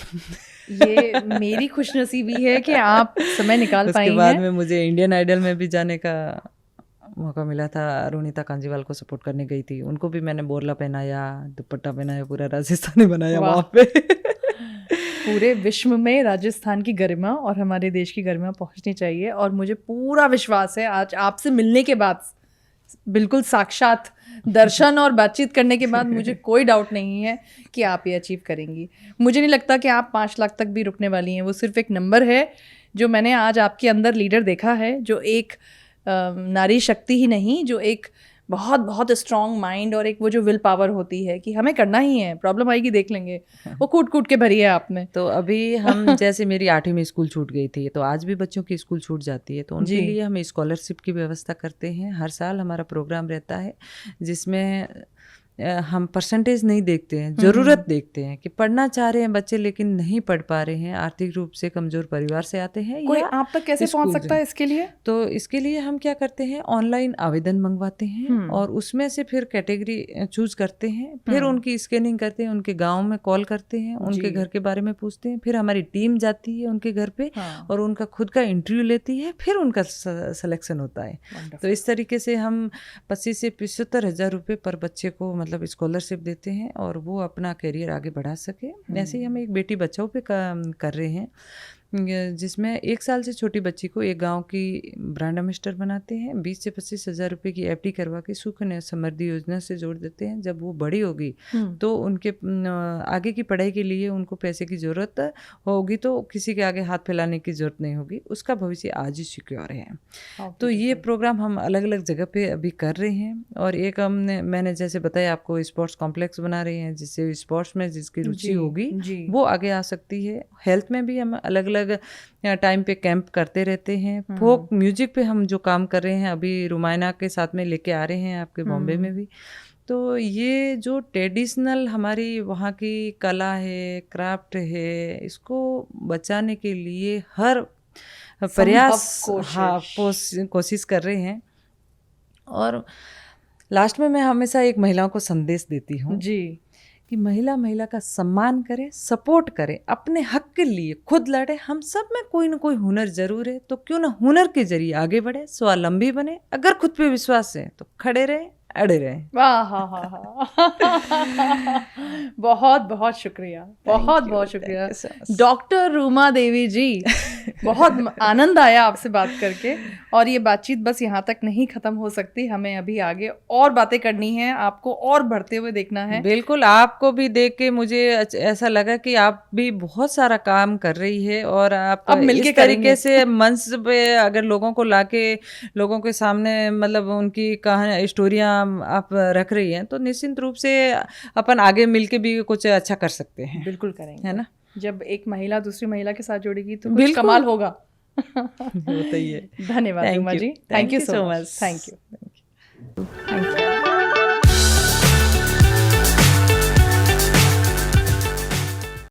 ये मेरी खुशनसीबी है कि आप समय निकाल पाई हैं। उसके बाद में मुझे इंडियन आइडल में भी जाने का मौका मिला था। अरुणिता कांजीवाल को सपोर्ट करने गई थी, उनको भी मैंने बोरला पहनाया, दुपट्टा पहनाया, पूरा राजस्थानी बनाया वहाँ पे। पूरे विश्व में राजस्थान की गरिमा और हमारे देश की गरिमा पहुंचनी चाहिए, और मुझे पूरा विश्वास है आज आपसे मिलने के बाद, बिल्कुल साक्षात दर्शन और बातचीत करने के बाद, मुझे कोई डाउट नहीं है कि आप ये अचीव करेंगी। मुझे नहीं लगता कि आप 5 लाख तक भी रुकने वाली हैं। वो सिर्फ एक नंबर है जो मैंने आज आपके अंदर लीडर देखा है, जो एक नारी शक्ति ही नहीं, जो एक बहुत बहुत स्ट्रॉन्ग माइंड और एक वो जो विल पावर होती है कि हमें करना ही है, प्रॉब्लम आएगी देख लेंगे, वो कूट कूट के भरी है आपने। तो अभी हम जैसे मेरी 8वीं में स्कूल छूट गई थी, तो आज भी बच्चों की स्कूल छूट जाती है, तो उनके लिए हम स्कॉलरशिप की व्यवस्था करते हैं। हर साल हमारा प्रोग्राम रहता है जिसमें हम परसेंटेज नहीं देखते हैं, ज़रूरत देखते हैं कि पढ़ना चाह रहे हैं बच्चे लेकिन नहीं पढ़ पा रहे हैं, आर्थिक रूप से कमज़ोर परिवार से आते हैं, कोई आप तक कैसे पहुंच सकता है इसके लिए? तो इसके लिए हम क्या करते हैं, ऑनलाइन आवेदन मंगवाते हैं, और उसमें से फिर कैटेगरी चूज करते हैं, फिर उनकी स्कैनिंग करते हैं, उनके गांव में कॉल करते हैं, उनके घर के बारे में पूछते हैं, फिर हमारी टीम जाती है उनके घर पे और उनका खुद का इंटरव्यू लेती है, फिर उनका सिलेक्शन होता है। तो इस तरीके से हम 25 से 75 हज़ार रुपये पर बच्चे को मतलब स्कॉलरशिप देते हैं, और वो अपना करियर आगे बढ़ा सके। ऐसे ही हम एक बेटी बचाओ पे कर रहे हैं, जिसमें 1 साल से छोटी बच्ची को एक गांव की ब्रांड एम्बेसडर बनाते हैं, 20 से 25 हज़ार रुपये की FD करवा के सुकन्या समृद्धि योजना से जोड़ देते हैं। जब वो बड़ी होगी तो उनके आगे की पढ़ाई के लिए उनको पैसे की ज़रूरत होगी, तो किसी के आगे हाथ फैलाने की ज़रूरत नहीं होगी, उसका भविष्य आज ही सिक्योर है। तो ये प्रोग्राम हम अलग अलग जगह पे अभी कर रहे हैं, और एक मैंने जैसे बताया आपको स्पोर्ट्स कॉम्प्लेक्स बना रहे हैं, जिससे स्पोर्ट्स में जिसकी रुचि होगी वो आगे आ सकती है। हेल्थ में भी हम अलग अलग टाइम पे कैंप करते रहते हैं। फोक म्यूजिक पे हम जो काम कर रहे हैं अभी रुमायना के साथ में लेके आ रहे हैं आपके बॉम्बे में भी। तो ये जो ट्रेडिशनल हमारी वहाँ की कला है, क्राफ्ट है, इसको बचाने के लिए हर प्रयास कोशिश कर रहे हैं। और लास्ट में मैं हमेशा एक महिलाओं को संदेश देती हूँ कि महिला का सम्मान करे, सपोर्ट करे, अपने हक के लिए खुद लड़े। हम सब में कोई ना कोई हुनर जरूर है, तो क्यों ना हुनर के जरिए आगे बढ़े, स्वावलंबी बने। अगर खुद पे विश्वास है तो खड़े रहे, अड़े रहे। वाह बहुत बहुत शुक्रिया, बहुत बहुत शुक्रिया डॉक्टर रूमा देवी जी। बहुत आनंद आया आपसे बात करके, और ये बातचीत बस यहाँ तक नहीं खत्म हो सकती, हमें अभी आगे और बातें करनी है, आपको और बढ़ते हुए देखना है। बिल्कुल, आपको भी देख के मुझे ऐसा लगा कि आप भी बहुत सारा काम कर रही है, और आप अब इस तरीके से मंच पे अगर लोगों को लाके लोगों के सामने मतलब उनकी कहानी स्टोरियाँ आप रख रही हैं, तो निश्चित रूप से अपन आगे मिलके भी कुछ अच्छा कर सकते हैं। बिल्कुल करेंगे, है ना। जब एक महिला दूसरी महिला के साथ जुड़ेगी तो कुछ कमाल होगा। होता ही है। धन्यवाद Ruma ji, thank you so much. Thank you.